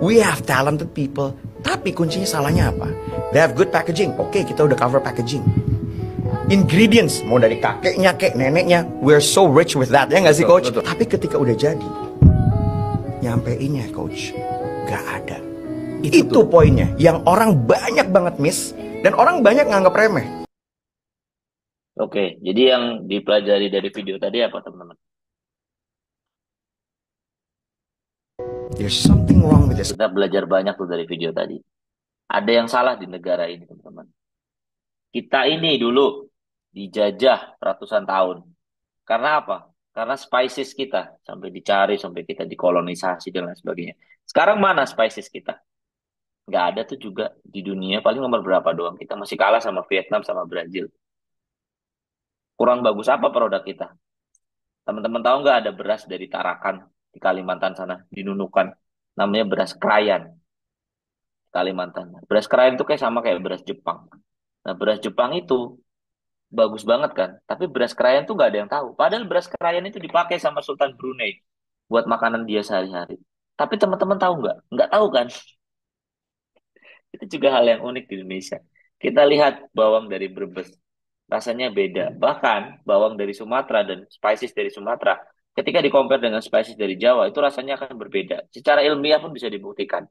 We have talented people. Tapi kuncinya salahnya apa? They have good packaging. Oke, kita udah cover packaging. Ingredients, mau dari kakeknya, kek neneknya. We're so rich with that. Ya nggak sih, Coach? Betul. Tapi ketika udah jadi, nyampeinnya, Coach, nggak ada. Itu poinnya. Yang orang banyak banget miss. Dan orang banyak nganggap remeh. oke, jadi yang dipelajari dari video tadi apa teman-teman? There's something wrong with this. Kita belajar banyak tuh dari video tadi. Ada yang salah di negara ini teman-teman. Kita ini dulu dijajah ratusan tahun. Karena apa? Karena spices kita sampai dicari, sampai kita dikolonisasi dan lain sebagainya. Sekarang mana spices kita? Nggak ada tuh juga di dunia, paling nomor berapa doang. Kita masih kalah sama Vietnam sama Brazil. Kurang bagus apa produk kita? Teman-teman tahu nggak ada beras dari Tarakan di Kalimantan sana, di Nunukan. Namanya beras Krayan, Kalimantan. Beras Krayan itu kayak sama kayak beras Jepang. Nah, beras Jepang itu bagus banget kan. Tapi beras Krayan tuh nggak ada yang tahu. Padahal beras Krayan itu dipakai sama Sultan Brunei buat makanan dia sehari-hari. Tapi teman-teman tahu nggak? Nggak tahu kan? Itu juga hal yang unik di Indonesia. Kita lihat bawang dari Brebes, rasanya beda. Bahkan bawang dari Sumatera dan spices dari Sumatera, ketika di-compare dengan spices dari Jawa, itu rasanya akan berbeda. Secara ilmiah pun bisa dibuktikan.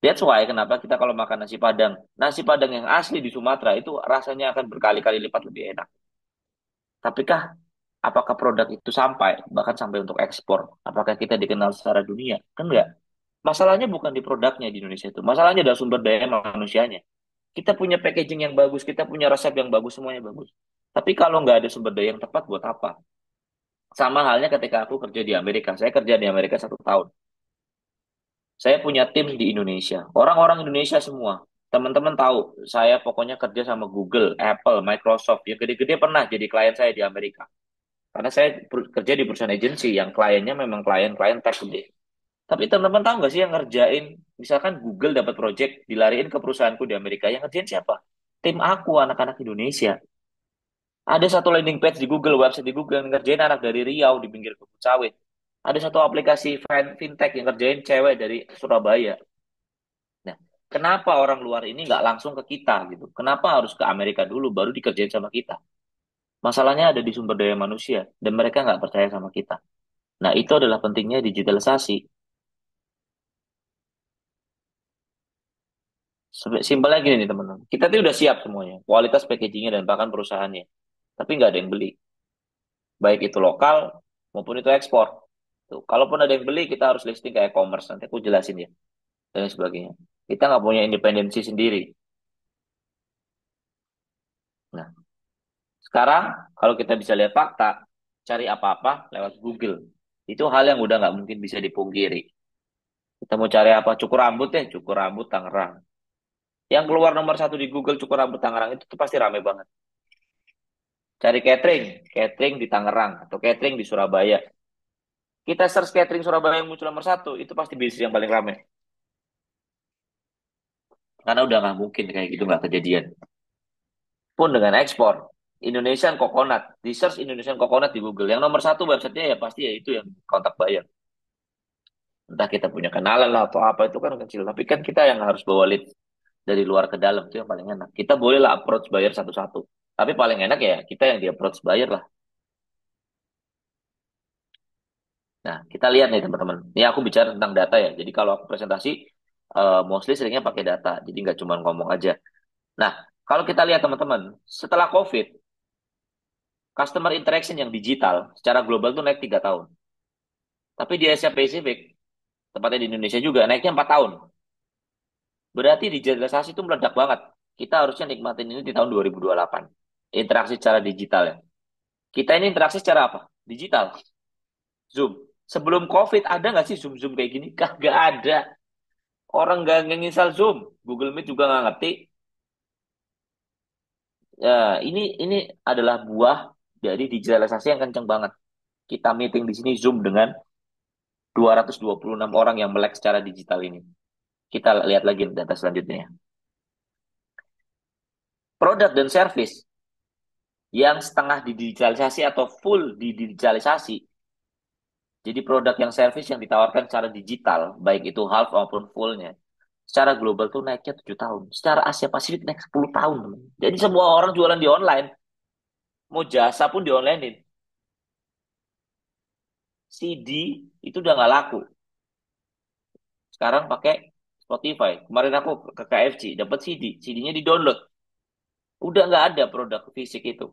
That's why kenapa kita kalau makan nasi Padang yang asli di Sumatera itu rasanya akan berkali-kali lipat lebih enak. Tapikah apakah produk itu sampai bahkan sampai untuk ekspor? Apakah kita dikenal secara dunia? Kan enggak. Masalahnya bukan di produknya di Indonesia itu. Masalahnya adalah sumber daya manusianya. Kita punya packaging yang bagus, kita punya resep yang bagus, semuanya bagus. Tapi kalau nggak ada sumber daya yang tepat, buat apa? Sama halnya ketika aku kerja di Amerika. Saya kerja di Amerika 1 tahun. Saya punya tim di Indonesia. Orang-orang Indonesia semua. Teman-teman tahu, saya pokoknya kerja sama Google, Apple, Microsoft. Yang gede-gede pernah jadi klien saya di Amerika. Karena saya kerja di perusahaan agensi yang kliennya memang klien-klien tech gede. Tapi teman-teman tahu nggak sih yang ngerjain, misalkan Google dapat project, dilariin ke perusahaanku di Amerika, yang ngerjain siapa? Tim aku, anak-anak Indonesia. Ada satu landing page di Google, website di Google, yang ngerjain anak dari Riau di pinggir kebun sawit. Ada satu aplikasi fintech yang ngerjain cewek dari Surabaya. Nah, kenapa orang luar ini nggak langsung ke kita gitu? Kenapa harus ke Amerika dulu, baru dikerjain sama kita? Masalahnya ada di sumber daya manusia, dan mereka nggak percaya sama kita. Nah, itu adalah pentingnya digitalisasi. Simpelnya gini nih teman-teman. Kita tuh udah siap semuanya. Kualitas packagingnya dan bahkan perusahaannya. Tapi nggak ada yang beli. Baik itu lokal maupun itu ekspor. Tuh, kalaupun ada yang beli, kita harus listing ke e-commerce. Nanti aku jelasin ya. Dan lain sebagainya. Kita nggak punya independensi sendiri. Nah, sekarang kalau kita bisa lihat fakta, cari apa-apa lewat Google. Itu hal yang udah nggak mungkin bisa dipungkiri. Kita mau cari apa? Cukur rambut deh, cukur rambut Tangerang. Yang keluar nomor satu di Google cukur rambut Tangerang itu tuh pasti rame banget. Cari catering, catering di Tangerang atau catering di Surabaya. Kita search catering Surabaya yang muncul nomor satu, itu pasti bisnis yang paling rame. Karena udah nggak mungkin kayak gitu nggak kejadian. Pun dengan ekspor, Indonesian Coconut, di search Indonesian Coconut di Google. Yang nomor satu websitenya ya pasti ya itu yang kontak bayar. Entah kita punya kenalan lah atau apa itu kan kecil. Tapi kan kita yang harus bawa lead dari luar ke dalam itu yang paling enak. Kita bolehlah approach buyer satu-satu. Tapi paling enak ya kita yang di approach buyer lah. Nah, kita lihat nih teman-teman. Ini aku bicara tentang data ya. Jadi kalau aku presentasi, mostly seringnya pakai data. Jadi nggak cuma ngomong aja. Nah, kalau kita lihat teman-teman, setelah COVID, customer interaction yang digital secara global tuh naik 3 tahun. Tapi di Asia Pacific, tepatnya di Indonesia juga, naiknya 4 tahun. Berarti digitalisasi itu meledak banget. Kita harusnya nikmatin ini di tahun 2028. Interaksi secara digital ya. Kita ini interaksi secara apa? Digital. Zoom. Sebelum COVID ada nggak sih Zoom-Zoom kayak gini? Kagak ada. Orang nggak nginstal Zoom. Google Meet juga nggak ngerti. Ya, ini adalah buah dari digitalisasi yang kenceng banget. Kita meeting di sini Zoom dengan 226 orang yang melek secara digital ini. Kita lihat lagi data selanjutnya. Produk dan service yang setengah didigitalisasi atau full didigitalisasi. Jadi produk yang service yang ditawarkan secara digital, baik itu half maupun fullnya, secara global tuh naiknya 7 tahun. Secara Asia Pasifik naik 10 tahun. Teman. Jadi semua orang jualan di online. Mau jasa pun di online. CD itu udah nggak laku. Sekarang pakai Spotify. Kemarin aku ke KFC, dapat CD. CD-nya di-download. Udah nggak ada produk fisik itu.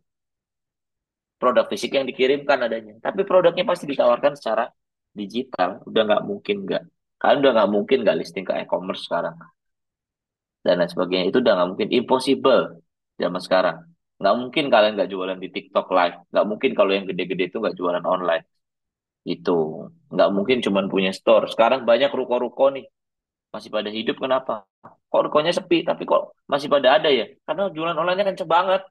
Produk fisik yang dikirimkan adanya. Tapi produknya pasti ditawarkan secara digital. Udah nggak mungkin nggak. Kalian udah nggak mungkin nggak listing ke e-commerce sekarang. Dan lain sebagainya. Itu udah nggak mungkin. Impossible zaman sekarang. Nggak mungkin kalian nggak jualan di TikTok Live. Nggak mungkin kalau yang gede-gede itu nggak jualan online. Itu. Nggak mungkin cuman punya store. Sekarang banyak ruko-ruko nih. Masih pada hidup kenapa? Kok rukonya sepi, tapi kok masih pada ada ya? Karena jualan online-nya kenceng banget.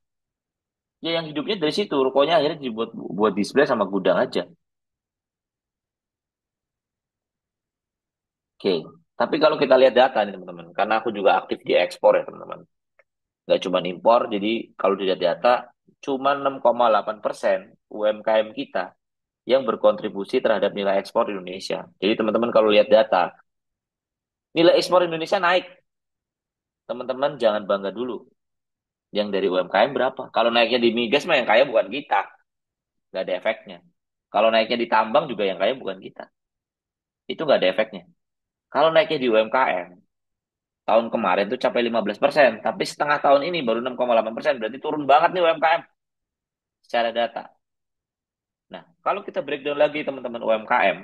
Ya yang hidupnya dari situ, rukonya akhirnya dibuat buat display sama gudang aja. Oke, tapi kalau kita lihat data nih teman-teman, karena aku juga aktif di ekspor ya teman-teman. Nggak cuma impor, jadi kalau dilihat data, cuma 6,8% UMKM kita yang berkontribusi terhadap nilai ekspor Indonesia. Jadi teman-teman kalau lihat data, nilai ekspor Indonesia naik. Teman-teman jangan bangga dulu. Yang dari UMKM berapa? Kalau naiknya di migas mah yang kaya bukan kita. Nggak ada efeknya. Kalau naiknya di tambang juga yang kaya bukan kita. Itu nggak ada efeknya. Kalau naiknya di UMKM, tahun kemarin tuh capai 15%. Tapi setengah tahun ini baru 6,8%. Berarti turun banget nih UMKM secara data. Nah, kalau kita breakdown lagi teman-teman UMKM.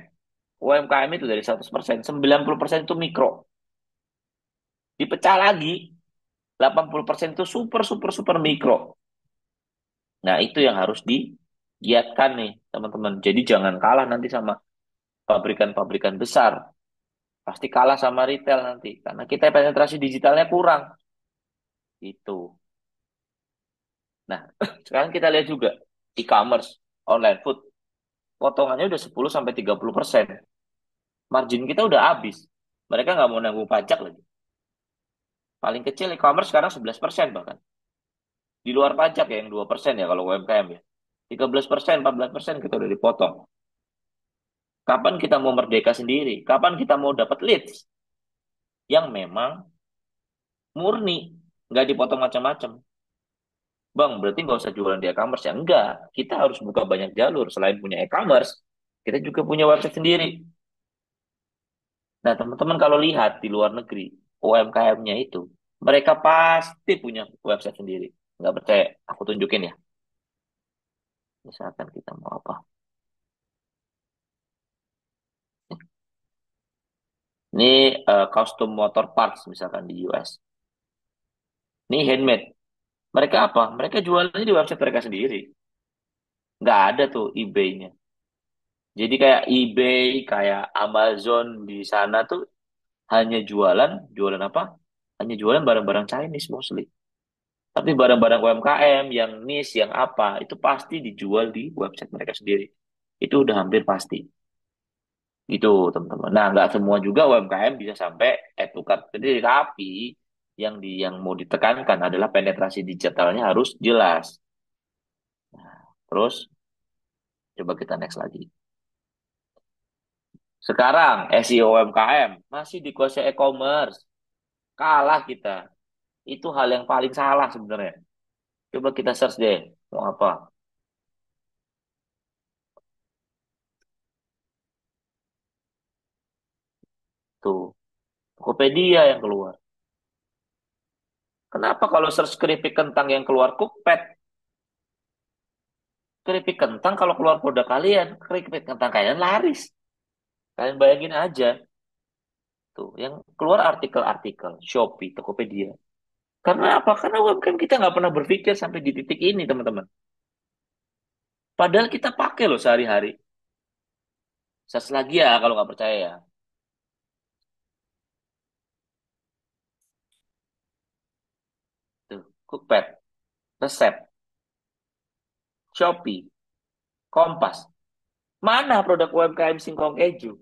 UMKM itu dari 100%, 90% itu mikro. Dipecah lagi, 80% itu super, super, super mikro. Nah, itu yang harus digiatkan nih, teman-teman. Jadi jangan kalah nanti sama pabrikan-pabrikan besar. Pasti kalah sama retail nanti. Karena kita penetrasi digitalnya kurang. Itu. Nah, sekarang kita lihat juga e-commerce, online food. Potongannya udah 10-30%. Margin kita udah habis. Mereka nggak mau nanggung pajak lagi. Paling kecil e-commerce sekarang 11% bahkan. Di luar pajak ya yang 2% ya kalau UMKM ya. 13%, 14% kita udah dipotong. Kapan kita mau merdeka sendiri? Kapan kita mau dapat leads? Yang memang murni. Nggak dipotong macam-macam. Bang, berarti nggak usah jualan di e-commerce ya? Enggak. Kita harus buka banyak jalur. Selain punya e-commerce, Kita juga punya website sendiri. Nah, teman-teman kalau lihat di luar negeri, UMKM-nya itu, mereka pasti punya website sendiri. Nggak percaya? Aku tunjukin ya. Misalkan kita mau apa? Ini custom motor parts misalkan di US. Ini handmade. Mereka apa? Mereka jualannya di website mereka sendiri. Nggak ada tuh eBay-nya. Jadi kayak eBay, kayak Amazon di sana tuh hanya jualan, jualan apa? Hanya jualan barang-barang Chinese mostly. Tapi barang-barang UMKM yang niche, yang apa, itu pasti dijual di website mereka sendiri. Itu udah hampir pasti. Gitu, teman-teman. Nah, nggak semua juga UMKM bisa sampai add to cart. Jadi, tapi yang mau ditekankan adalah penetrasi digitalnya harus jelas. Terus, coba kita next lagi. Sekarang, SEO UMKM masih dikuasai e-commerce. Kalah kita. Itu hal yang paling salah sebenarnya. Coba kita search deh, mau apa? Tuh, Tokopedia yang keluar. Kenapa kalau search keripik kentang yang keluar Cookpad? Keripik kentang kalau keluar produk kalian, keripik kentang kalian laris. Kalian bayangin aja. Tuh, yang keluar artikel-artikel, Shopee, Tokopedia. Karena apa? Karena UMKM kita nggak pernah berpikir sampai di titik ini, teman-teman. Padahal kita pakai loh sehari-hari. Search lagi ya kalau nggak percaya ya. Tuh, Cookpad, resep, Shopee, Kompas. Mana produk UMKM singkong keju?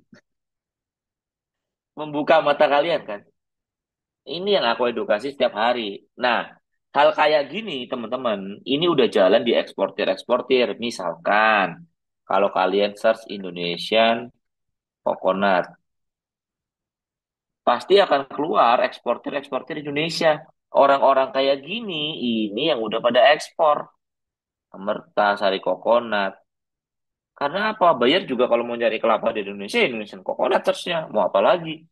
Membuka mata kalian kan? Ini yang aku edukasi setiap hari. Nah, hal kayak gini, teman-teman, ini udah jalan di eksportir-eksportir. Misalkan, kalau kalian search Indonesian coconut, pasti akan keluar eksportir-eksportir Indonesia. Orang-orang kayak gini, ini yang udah pada ekspor. Merta, sari coconut. Karena apa? Bayar juga kalau mau nyari kelapa di Indonesia, Indonesian coconut search-nya. Mau apa lagi?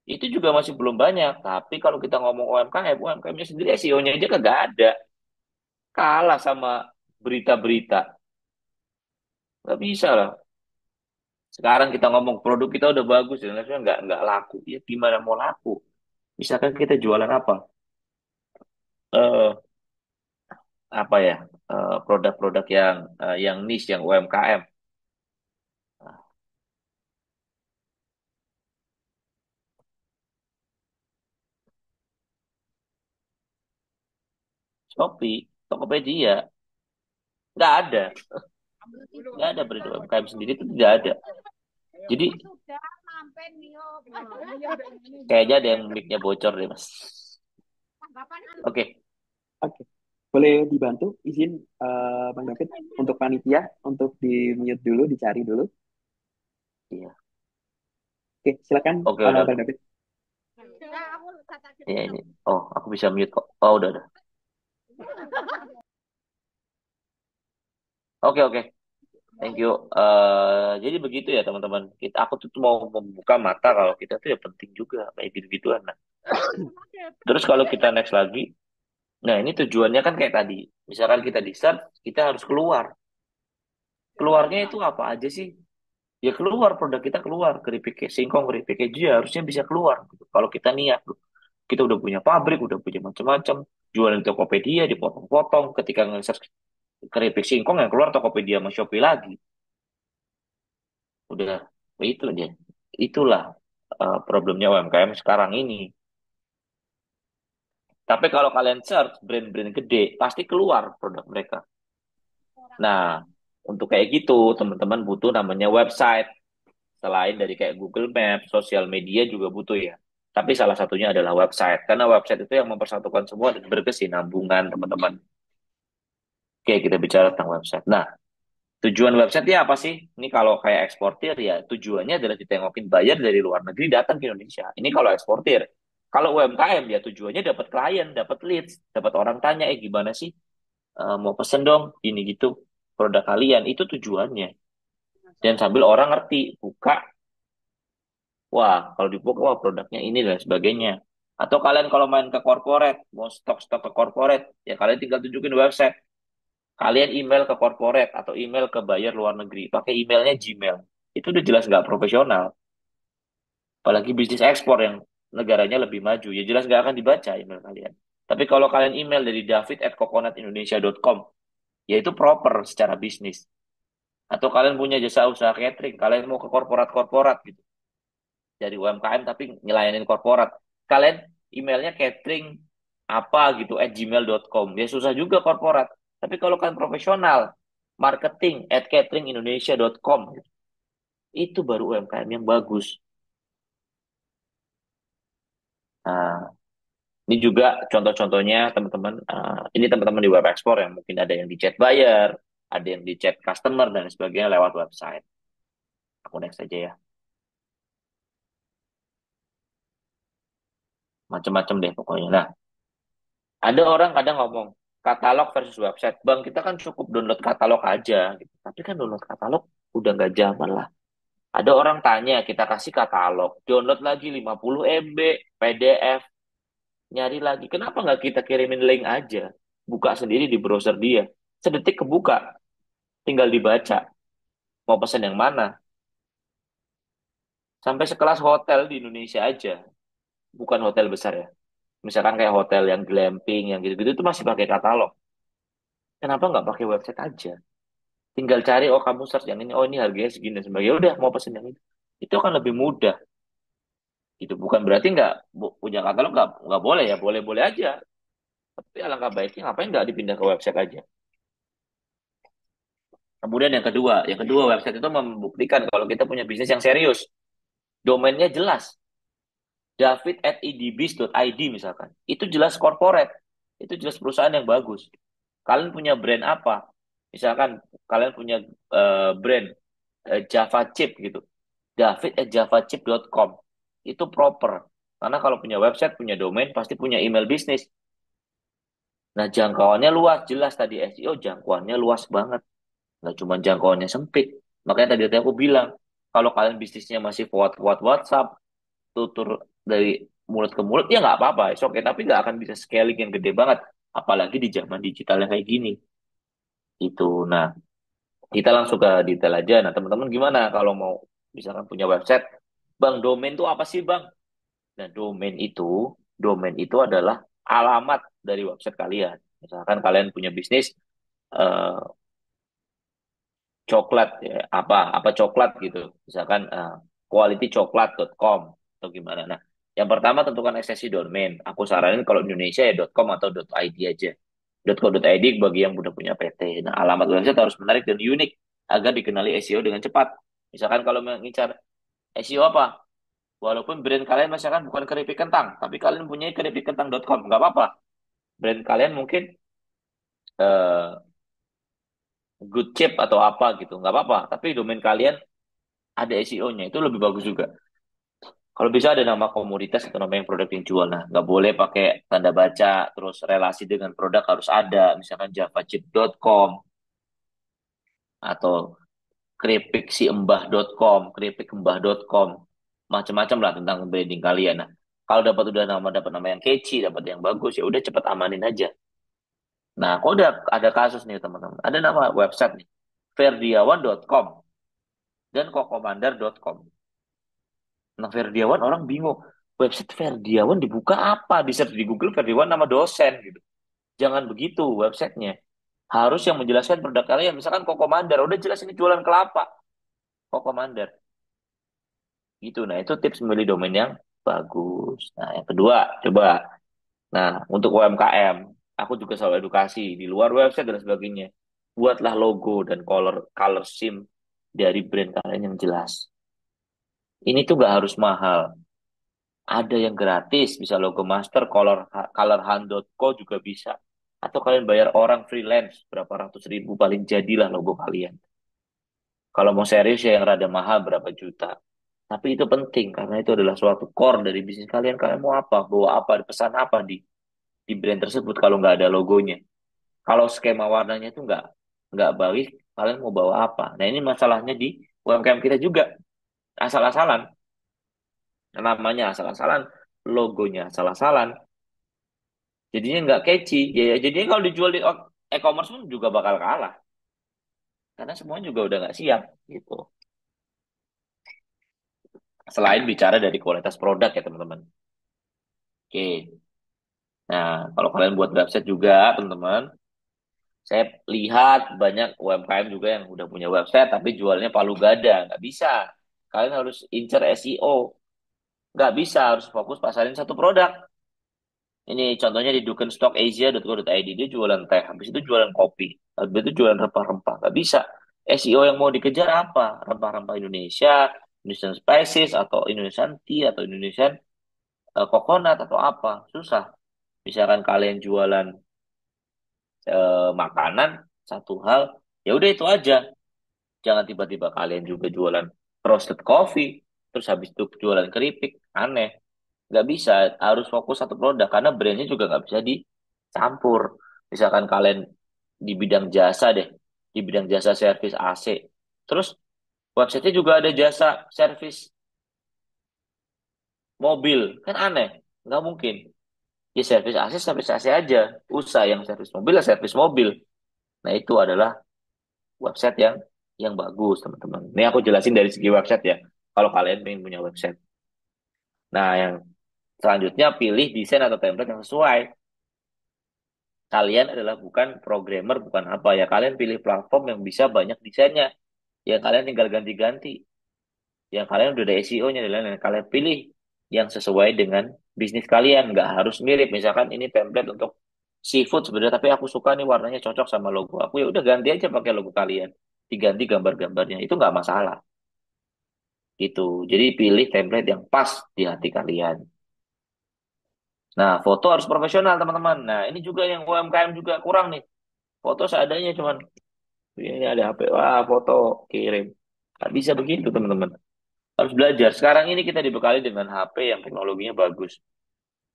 Itu juga masih belum banyak. Tapi kalau kita ngomong UMKM, UMKM-nya sendiri SEO-nya aja kagak ada. Kalah sama berita-berita. Nggak bisa lah. Sekarang kita ngomong produk kita udah bagus, dan lain nggak laku. Ya gimana mau laku? Misalkan kita jualan apa? Eh apa ya? Produk-produk yang niche, yang UMKM. Nah, Shopee, Tokopedia, nggak ada. Nggak ada berita UMKM sendiri itu tidak ada. Jadi kayaknya ada yang mic-nya bocor deh, Mas. Oke. Oke, boleh dibantu izin Bang David untuk panitia untuk di mute dulu, dicari dulu. Iya. Oke, silakan Oke, udah. Bang David. Iya, ini. Oh, aku bisa mute kok. Oh, udah. Oke, oke. Thank you. Jadi begitu ya teman-teman. Aku tuh mau membuka mata kalau kita tuh ya penting juga kayak gitu-gituan. Nah, terus kalau kita next lagi, nah ini tujuannya kan kayak tadi. Misalkan kita di search, kita harus keluar. Keluarnya itu apa aja sih? Ya keluar produk kita keluar. Keripik singkong, keripik keju ya harusnya bisa keluar. Gitu. Kalau kita niat, tuh. Kita udah punya pabrik, udah punya macam-macam. Jualan di Tokopedia, dipotong-potong. Ketika nge-search keripik singkong yang keluar Tokopedia sama Shopee lagi. Udah, itu aja. Itulah problemnya UMKM sekarang ini. Tapi kalau kalian search brand-brand gede, pasti keluar produk mereka. Nah, untuk kayak gitu, teman-teman butuh namanya website. Selain dari kayak Google Maps, sosial media juga butuh ya. Tapi salah satunya adalah website. Karena website itu yang mempersatukan semua dan berkesinambungan, teman-teman. Oke, kita bicara tentang website. Nah, tujuan website ya apa sih? Ini kalau kayak eksportir ya tujuannya adalah ditengokin buyer dari luar negeri datang ke Indonesia. Ini kalau eksportir. Kalau UMKM ya tujuannya dapat klien, dapat leads, dapat orang tanya, gimana sih? Mau pesen dong, ini gitu produk kalian. Itu tujuannya. Dan sambil orang ngerti, buka, wah kalau dibuka, wah produknya ini dan sebagainya. Atau kalian kalau main ke corporate, mau stok-stok ke corporate, ya kalian tinggal tunjukin website. Kalian email ke corporate atau email ke buyer luar negeri, pakai emailnya Gmail. Itu udah jelas nggak profesional. Apalagi bisnis ekspor yang negaranya lebih maju, ya jelas nggak akan dibaca email kalian. Tapi kalau kalian email dari david@coconutindonesia.com, ya itu proper secara bisnis. Atau kalian punya jasa usaha catering, kalian mau ke korporat-korporat gitu, dari UMKM tapi nyelayanin korporat. Kalian emailnya catering apa gitu @gmail.com, ya susah juga korporat. Tapi kalau kalian profesional, marketing @cateringindonesia.com, itu baru UMKM yang bagus. Nah, ini juga contoh-contohnya teman-teman. Ini teman-teman di web ekspor yang mungkin ada yang di chat buyer, ada yang di chat customer dan sebagainya lewat website. Aku next aja ya. Macam-macam deh pokoknya. Nah, ada orang kadang ngomong katalog versus website. Bang, kita kan cukup download katalog aja gitu. Tapi kan download katalog udah nggak zaman lah. Ada orang tanya, kita kasih katalog, download lagi 50 MB, PDF, nyari lagi. Kenapa nggak kita kirimin link aja? Buka sendiri di browser dia. Sedetik kebuka, tinggal dibaca. Mau pesan yang mana? Sampai sekelas hotel di Indonesia aja. Bukan hotel besar ya. Misalkan kayak hotel yang glamping, yang gitu-gitu itu masih pakai katalog. Kenapa nggak pakai website aja? Tinggal cari, oh kamu search yang ini, oh ini harganya segini dan sebagainya. Udah, mau pesen yang itu. Itu akan lebih mudah. Gitu. Bukan berarti nggak punya katalog nggak boleh ya, boleh-boleh aja. Tapi alangkah baiknya ngapain nggak dipindah ke website aja. Kemudian yang kedua website itu membuktikan kalau kita punya bisnis yang serius. Domainnya jelas. david@idbiz.id misalkan. Itu jelas corporate. Itu jelas perusahaan yang bagus. Kalian punya brand apa? Misalkan kalian punya brand Java Chip gitu. david@javachip.com. Itu proper. Karena kalau punya website, punya domain, pasti punya email bisnis. Nah, jangkauannya luas. Jelas tadi SEO jangkauannya luas banget. Nggak cuma jangkauannya sempit. Makanya tadi aku bilang, kalau kalian bisnisnya masih forward WhatsApp, tutur dari mulut ke mulut, ya nggak apa-apa. It's okay. Tapi nggak akan bisa scaling yang gede banget. Apalagi di zaman digital yang kayak gini. Itu. Nah, kita langsung ke detail aja. Nah, teman-teman gimana kalau mau misalkan punya website? Bang, domain itu apa sih, Bang? Nah, domain itu adalah alamat dari website kalian. Misalkan kalian punya bisnis eh, coklat ya, apa coklat gitu. Misalkan qualitycoklat.com atau gimana. Nah, yang pertama tentukan ekstensi domain. Aku saranin kalau Indonesia ya .com atau .id aja. .co.id bagi yang udah punya PT. Nah, alamat website harus menarik dan unik agar dikenali SEO dengan cepat. Misalkan kalau mengincar SEO apa? Walaupun brand kalian misalkan bukan keripik kentang, tapi kalian punya keripikkentang.com, nggak apa-apa. Brand kalian mungkin eh, good chip atau apa gitu, nggak apa-apa. Tapi domain kalian ada SEO-nya, itu lebih bagus juga. Kalau bisa ada nama komoditas atau nama yang produk yang jual. Nah, nggak boleh pakai tanda baca, terus relasi dengan produk harus ada. Misalkan javachip.com atau keripikembah.com, macam-macam lah tentang branding kalian. Nah, kalau dapat nama yang catchy, dapat yang bagus, ya udah cepet amanin aja. Nah, kok udah ada kasus nih teman-teman. Ada nama website nih, ferdiawan.com dan kokomandar.com. Nah, Ferdiawan orang bingung. Website Ferdiawan dibuka apa? Di search di Google Ferdiawan nama dosen gitu. Jangan begitu websitenya. Harus yang menjelaskan produk kalian. Misalkan Kokomandar, udah jelas ini jualan kelapa. Kokomandar. Gitu. Nah, itu tips memilih domain yang bagus. Nah, yang kedua, coba. Nah, untuk UMKM, aku juga selalu edukasi di luar website dan sebagainya. Buatlah logo dan color scheme dari brand kalian yang jelas. Ini tuh gak harus mahal. Ada yang gratis, bisa logo master, colorhan.co juga bisa. Atau kalian bayar orang freelance, berapa ratus ribu paling jadilah logo kalian. Kalau mau serius ya yang rada mahal, berapa juta. Tapi itu penting, karena itu adalah suatu core dari bisnis kalian. Kalian mau apa, bawa apa, pesan apa di brand tersebut kalau nggak ada logonya. Kalau skema warnanya itu nggak baik, kalian mau bawa apa? Nah ini masalahnya di UMKM kita juga asal-asalan, namanya asal-asalan, logonya asal-asalan, jadinya nggak catchy. Ya, jadinya kalau dijual di e-commerce pun juga bakal kalah, karena semuanya juga udah nggak siap gitu. Selain bicara dari kualitas produk ya teman-teman. Oke. Nah, kalau kalian buat website juga teman-teman, saya lihat banyak UMKM juga yang udah punya website tapi jualnya palu gada. Nggak bisa. Kalian harus incer SEO. Nggak bisa, harus fokus pasarin satu produk. Ini contohnya di dukenstockasia.co.id. Dia jualan teh, habis itu jualan kopi, habis itu jualan rempah-rempah. Nggak bisa. SEO yang mau dikejar apa? Rempah-rempah Indonesia, Indonesian spices, atau Indonesian tea, atau Indonesian coconut, atau apa. Susah. Misalkan kalian jualan makanan, satu hal, ya udah itu aja. Jangan tiba-tiba kalian juga jualan roasted coffee, terus habis itu jualan keripik, aneh. Nggak bisa, harus fokus satu produk, karena brandnya juga nggak bisa dicampur. Misalkan kalian di bidang jasa deh, di bidang jasa servis AC, terus websitenya juga ada jasa servis mobil, kan aneh, nggak mungkin. Ya servis AC aja, usah yang servis mobil ya servis mobil. Nah itu adalah website yang bagus teman-teman. Ini aku jelasin dari segi website ya. Kalau kalian pengen punya website. Nah yang selanjutnya pilih desain atau template yang sesuai. Kalian adalah bukan programmer, bukan apa ya. Kalian pilih platform yang bisa banyak desainnya. Yang kalian tinggal ganti-ganti. Yang kalian udah ada SEO-nya dan lain-lain. Kalian pilih yang sesuai dengan bisnis kalian. Nggak harus mirip. Misalkan ini template untuk seafood sebenarnya, tapi aku suka nih warnanya cocok sama logo aku. Ya udah ganti aja pakai logo kalian. Diganti gambar-gambarnya. Itu nggak masalah. Gitu. Jadi pilih template yang pas di hati kalian. Nah, foto harus profesional, teman-teman. Nah, ini juga yang UMKM juga kurang nih. Foto seadanya cuman ini ada HP, wah foto kirim. Nggak bisa begitu, teman-teman. Harus belajar. Sekarang ini kita dibekali dengan HP yang teknologinya bagus.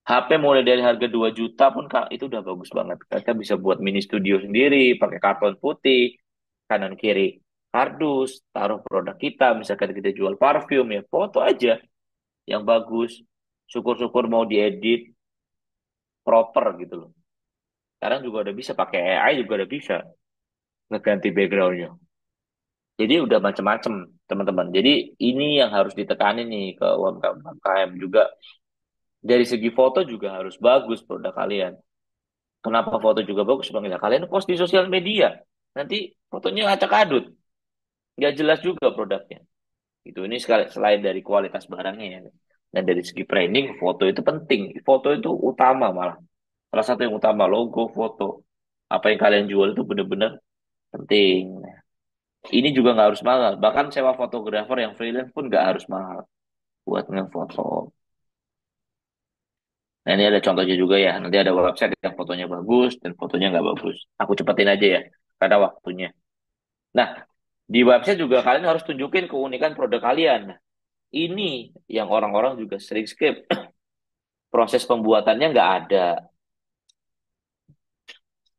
HP mulai dari harga 2 juta pun itu udah bagus banget. Kita bisa buat mini studio sendiri, pakai karton putih, kanan kiri kardus, taruh produk kita. Misalkan kita jual parfum ya, foto aja yang bagus. Syukur-syukur mau diedit proper gitu loh. Sekarang juga udah bisa pakai AI juga udah bisa ngeganti backgroundnya. Jadi udah macam-macam teman-teman. Jadi ini yang harus ditekanin nih ke UMKM juga. Dari segi foto juga harus bagus produk kalian. Kenapa foto juga bagus? Bang? Ya, kalian post di sosial media. Nanti fotonya acak adut. Nggak jelas juga produknya. Itu ini selain dari kualitas barangnya ya. Dan dari segi branding, foto itu penting. Foto itu utama malah. Salah satu yang utama, logo, foto. Apa yang kalian jual itu benar-benar penting. Ini juga nggak harus mahal. Bahkan sewa fotografer yang freelance pun nggak harus mahal buat ngefoto. Nah ini ada contohnya juga ya. Nanti ada website yang fotonya bagus dan fotonya nggak bagus. Aku cepetin aja ya, karena waktunya. Nah, di website juga kalian harus tunjukin keunikan produk kalian. Nah, ini yang orang-orang juga sering skip. Proses pembuatannya nggak ada.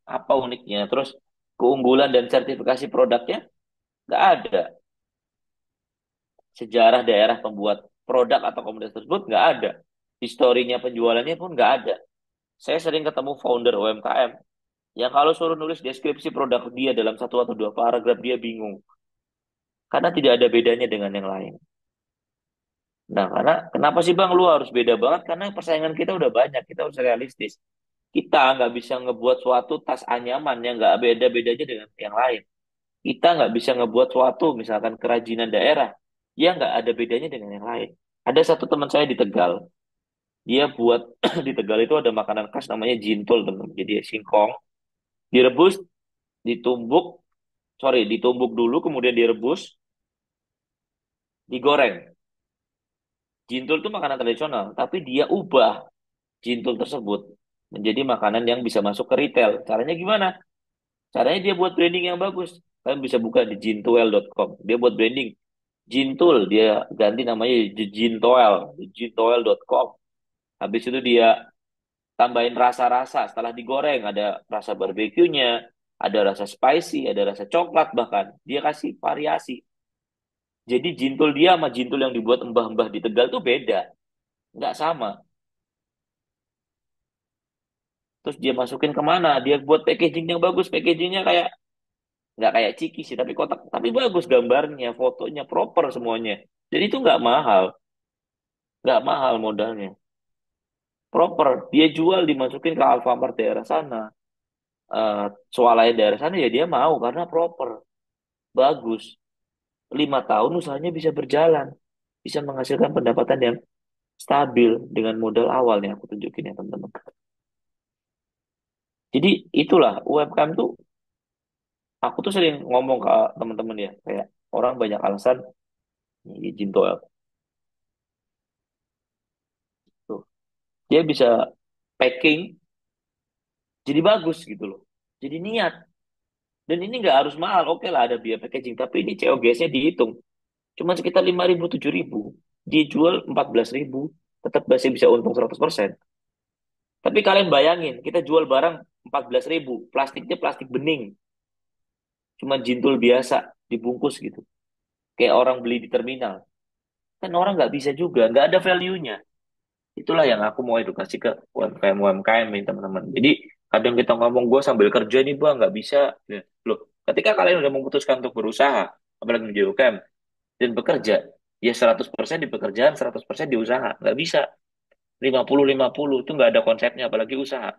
Apa uniknya? Terus keunggulan dan sertifikasi produknya nggak ada. Sejarah daerah pembuat produk atau komunitas tersebut nggak ada. Historinya penjualannya pun nggak ada. Saya sering ketemu founder UMKM yang kalau suruh nulis deskripsi produk dia dalam satu atau dua paragraf dia bingung. Karena tidak ada bedanya dengan yang lain. Nah, karena kenapa sih Bang lu harus beda banget? Karena persaingan kita udah banyak, kita harus realistis. Kita nggak bisa ngebuat suatu tas anyaman yang nggak beda-bedanya dengan yang lain. Kita nggak bisa ngebuat suatu misalkan kerajinan daerah yang nggak ada bedanya dengan yang lain. Ada satu teman saya di Tegal, dia buat di Tegal itu ada makanan khas namanya jintul teman. Jadi singkong direbus, ditumbuk, ditumbuk dulu kemudian direbus, digoreng. Jintul itu makanan tradisional, tapi dia ubah jintul tersebut menjadi makanan yang bisa masuk ke retail. Caranya gimana? Caranya dia buat branding yang bagus. Kalian bisa buka di jintoel.com. Dia buat branding Jintul, dia ganti namanya di Jintoel, di jintoel.com. Habis itu dia tambahin rasa-rasa setelah digoreng, ada rasa barbeque-nya, ada rasa spicy, ada rasa coklat bahkan. Dia kasih variasi. Jadi jintul dia sama jintul yang dibuat mbah-mbah di Tegal tuh beda, nggak sama. Terus dia masukin kemana? Dia buat packaging yang bagus, packagingnya kayak nggak kayak ciki sih, tapi kotak, tapi bagus gambarnya, fotonya proper semuanya. Jadi itu nggak mahal modalnya, proper. Dia jual dimasukin ke Alfamart daerah sana, swalayan daerah sana ya dia mau karena proper, bagus. 5 tahun usahanya bisa berjalan, bisa menghasilkan pendapatan yang stabil dengan modal awal yang aku tunjukin ya teman-teman. Jadi itulah UMKM tuh, aku tuh sering ngomong ke teman-teman ya, kayak orang banyak alasan izin tuh, tuh. Dia bisa packing jadi bagus gitu loh. Jadi niat. Dan ini nggak harus mahal. Oke lah ada biaya packaging. Tapi ini COGS-nya dihitung. Cuma sekitar 5.000 7.000. Dia jual 14.000. Tetap masih bisa untung 100%. Tapi kalian bayangin. Kita jual barang 14.000. Plastiknya plastik bening. Cuma jintul biasa. Dibungkus gitu. Kayak orang beli di terminal. Kan orang nggak bisa juga. Nggak ada value-nya. Itulah yang aku mau edukasi ke UMKM nih teman-teman. Jadi kadang kita ngomong gue sambil kerja nih bang nggak bisa. Ya, loh, ketika kalian udah memutuskan untuk berusaha, apalagi menjadi UMKM dan bekerja, ya 100% di pekerjaan, 100% di usaha. Nggak bisa 50-50 itu nggak ada konsepnya apalagi usaha.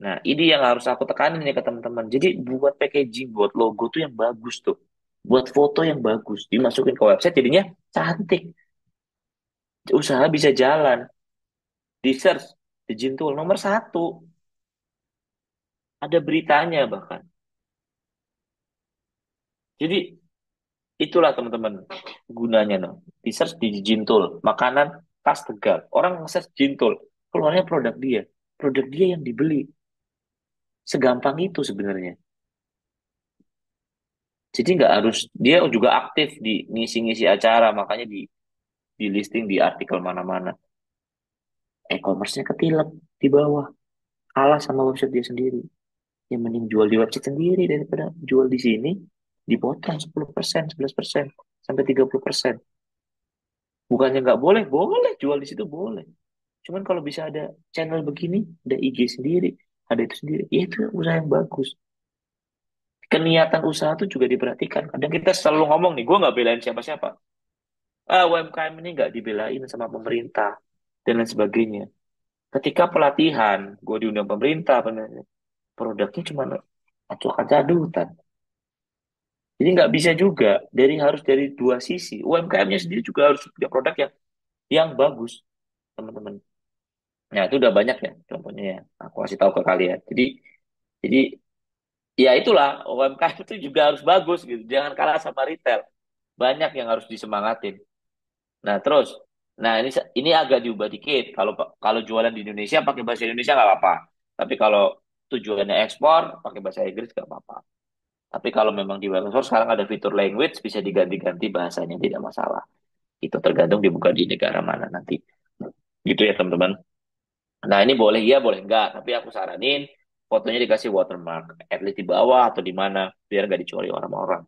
Nah ini yang harus aku tekanin nih ke teman-teman. Jadi buat packaging, buat logo tuh yang bagus tuh. Buat foto yang bagus, dimasukin ke website jadinya cantik. Usaha bisa jalan. Di search di Jintul nomor satu, ada beritanya bahkan. Jadi itulah teman-teman gunanya no. Di search di Jintul makanan khas Tegal, orang nge-search Jintul keluarnya produk dia yang dibeli, segampang itu sebenarnya. Jadi nggak harus, dia juga aktif di ngisi-ngisi acara, makanya di listing di artikel mana-mana. E-commerce-nya ketilep di bawah, kalah sama website dia sendiri. Yang mending jual di website sendiri daripada jual di sini, dipotong 10%, 11%, sampai 30%. Bukannya nggak boleh, boleh jual di situ boleh. Cuman kalau bisa ada channel begini, ada IG sendiri, ada itu sendiri, ya itu usaha yang bagus. Keniatan usaha tuh juga diperhatikan. Kadang kita selalu ngomong nih, gue nggak belain siapa-siapa. UMKM ini nggak dibelain sama pemerintah dan lain sebagainya. Ketika pelatihan, gue diundang pemerintah, produknya cuma acok adutan. Jadi nggak bisa juga, harus dari dua sisi. UMKM-nya sendiri juga harus punya produk yang bagus, teman-teman. Nah, itu udah banyak ya contohnya ya. Aku kasih tahu ke kalian. Jadi ya itulah UMKM itu juga harus bagus gitu. Jangan kalah sama retail. Banyak yang harus disemangatin. Nah, terus, nah ini agak diubah dikit. Kalau kalau jualan di Indonesia pakai bahasa Indonesia nggak apa-apa. Tapi kalau tujuannya ekspor pakai bahasa Inggris nggak apa-apa. Tapi kalau memang di Microsoft sekarang ada fitur language bisa diganti-ganti bahasanya tidak masalah. Itu tergantung dibuka di negara mana nanti. Gitu ya teman-teman. Nah ini boleh iya boleh enggak. Tapi aku saranin fotonya dikasih watermark. At least di bawah atau di mana. Biar nggak dicuri orang-orang.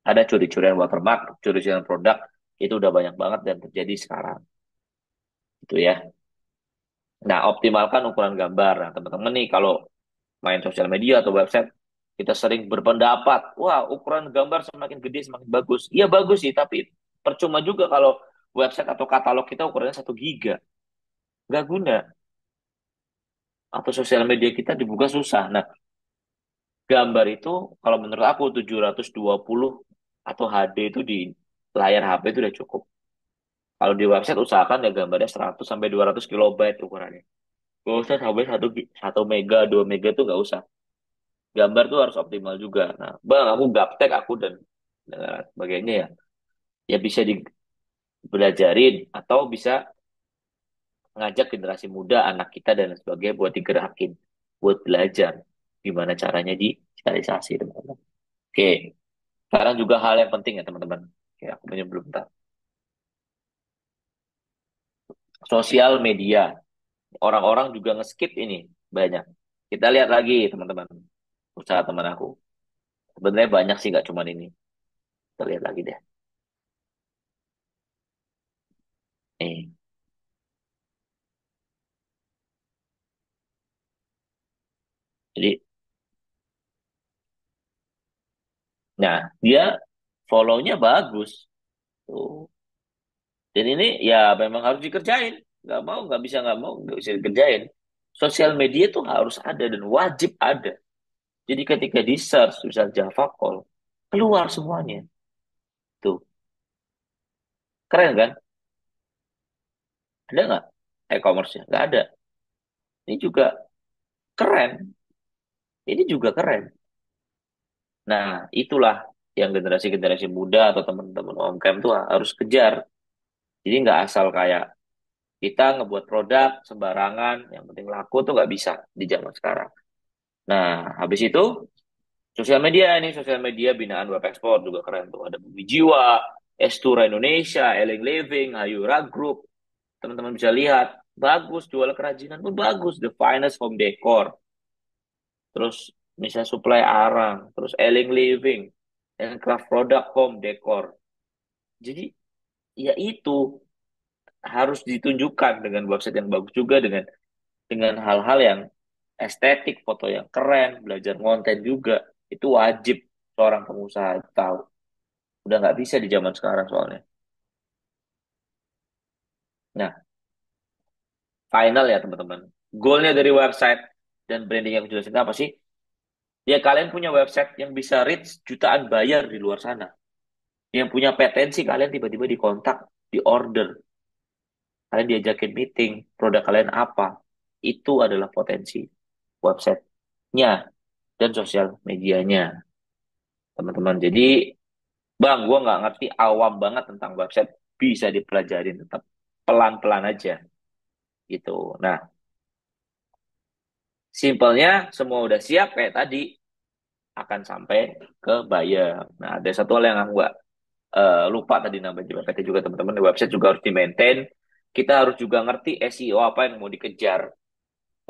Ada curi-curian watermark, curi-curian produk. Itu udah banyak banget dan terjadi sekarang. Itu ya. Nah optimalkan ukuran gambar. Nah teman-teman nih kalau main sosial media atau website, kita sering berpendapat, wah ukuran gambar semakin gede semakin bagus. Iya bagus sih, tapi percuma juga kalau website atau katalog kita ukurannya 1 giga. Nggak guna. Atau sosial media kita dibuka susah. Nah, gambar itu kalau menurut aku 720 atau HD itu di layar HP itu udah cukup. Kalau di website usahakan ya gambarnya 100 sampai 200 kilobyte ukurannya. Gak usah sampai 1 mega, 2 mega tuh nggak usah. Gambar tuh harus optimal juga. Nah, bang, aku gaptek aku dan sebagainya ya. Ya bisa dibelajarin atau bisa ngajak generasi muda, anak kita dan lain sebagainya buat digerakin, buat belajar gimana caranya digitalisasi, teman-teman. Oke, sekarang juga hal yang penting ya, teman-teman. Oke, aku punya belum tak. Sosial media. Orang-orang juga nge-skip ini banyak. Kita lihat lagi, teman-teman. Usaha teman aku. Sebenarnya banyak sih, nggak cuma ini. Kita lihat lagi deh. Nih. Jadi, nah dia follow-nya bagus tuh. Dan ini ya memang harus dikerjain. Nggak bisa dikerjain. Sosial media tuh harus ada dan wajib ada. Jadi ketika di search misal Java Call, keluar semuanya. Tuh, keren kan? Ada nggak e-commerce-nya? Nggak ada. Ini juga keren. Ini juga keren. Nah, itulah yang generasi-generasi muda atau teman-teman UMKM tuh harus kejar. Jadi nggak asal kayak kita ngebuat produk sembarangan, yang penting laku tuh nggak bisa di zaman sekarang. Nah, habis itu sosial media binaan web ekspor juga keren tuh. Ada Bumi Jiwa, Estura Indonesia, Eling Living, Ayura Group. Teman-teman bisa lihat, bagus jual kerajinan pun bagus. The Finest Home Decor, terus misalnya Supply Arang, terus Eling Living, dan Craft Product Home Decor. Jadi ya itu harus ditunjukkan dengan website yang bagus juga dengan hal-hal yang estetik, foto yang keren, belajar konten juga. Itu wajib seorang pengusaha tahu. Udah nggak bisa di zaman sekarang soalnya. Nah, final ya teman-teman. Goalnya dari website dan branding yang jelasin apa sih? Ya kalian punya website yang bisa reach jutaan buyer di luar sana. Yang punya potensi kalian tiba-tiba dikontak, di order. Kalian diajakin meeting, produk kalian apa. Itu adalah potensi website-nya dan sosial medianya, teman-teman. Jadi, Bang, gue nggak ngerti awam banget tentang website. Bisa dipelajarin tetap pelan-pelan aja gitu. Nah, simpelnya semua udah siap kayak tadi akan sampai ke buyer. Nah, ada satu hal yang aku nggak lupa tadi nambah JPT juga teman-teman. Di website juga harus di-maintain. Kita harus juga ngerti SEO apa yang mau dikejar.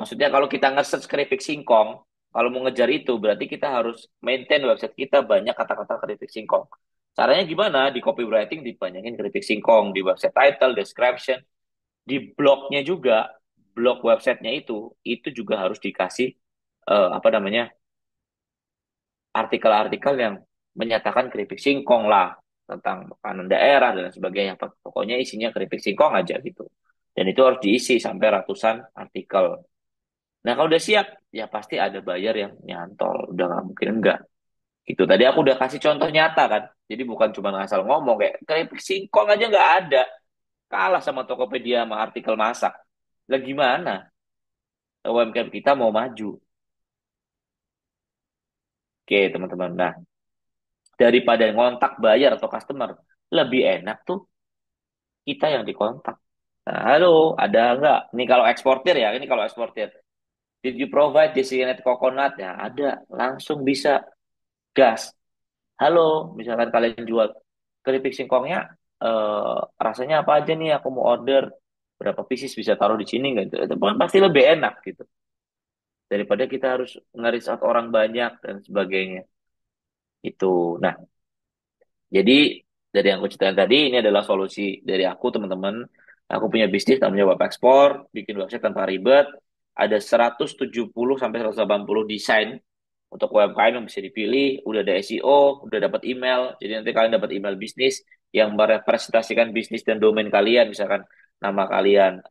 Maksudnya kalau kita nge-search keripik singkong, kalau mau ngejar itu berarti kita harus maintain website kita banyak kata-kata keripik singkong. Caranya gimana? Di copywriting dibanyakin keripik singkong, di website title, description, di blognya juga, blog websitenya itu juga harus dikasih apa namanya artikel-artikel yang menyatakan keripik singkong lah tentang makanan daerah dan sebagainya. Pokoknya isinya keripik singkong aja gitu. Dan itu harus diisi sampai ratusan artikel. Nah, kalau udah siap, ya pasti ada buyer yang nyantol. Udah nggak mungkin enggak. Gitu. Tadi aku udah kasih contoh nyata kan. Jadi bukan cuma asal ngomong. Kayak keripik singkong aja nggak ada. Kalah sama Tokopedia sama artikel masak. Lah gimana? UMKM kita mau maju. Oke, teman-teman. Nah, daripada ngontak buyer atau customer, lebih enak tuh kita yang dikontak. Nah, halo, ada nggak? Ini kalau eksportir ya, ini kalau eksportir. Did you provide designated coconut? Ya, ada. Langsung bisa gas. Halo, misalkan kalian jual keripik singkongnya, rasanya apa aja nih? Aku mau order. Berapa pieces bisa taruh di sini nggak? Itu pasti lebih enak gitu. Daripada kita harus nge-reach out orang banyak dan sebagainya. Itu. Nah, jadi dari yang aku ceritain tadi, ini adalah solusi dari aku teman-teman. Aku punya bisnis namanya Web Export, bikin website tanpa ribet. Ada 170 sampai 180 desain untuk UMKM yang bisa dipilih. Udah ada SEO, udah dapat email. Jadi nanti kalian dapat email bisnis yang merepresentasikan bisnis dan domain kalian. Misalkan nama kalian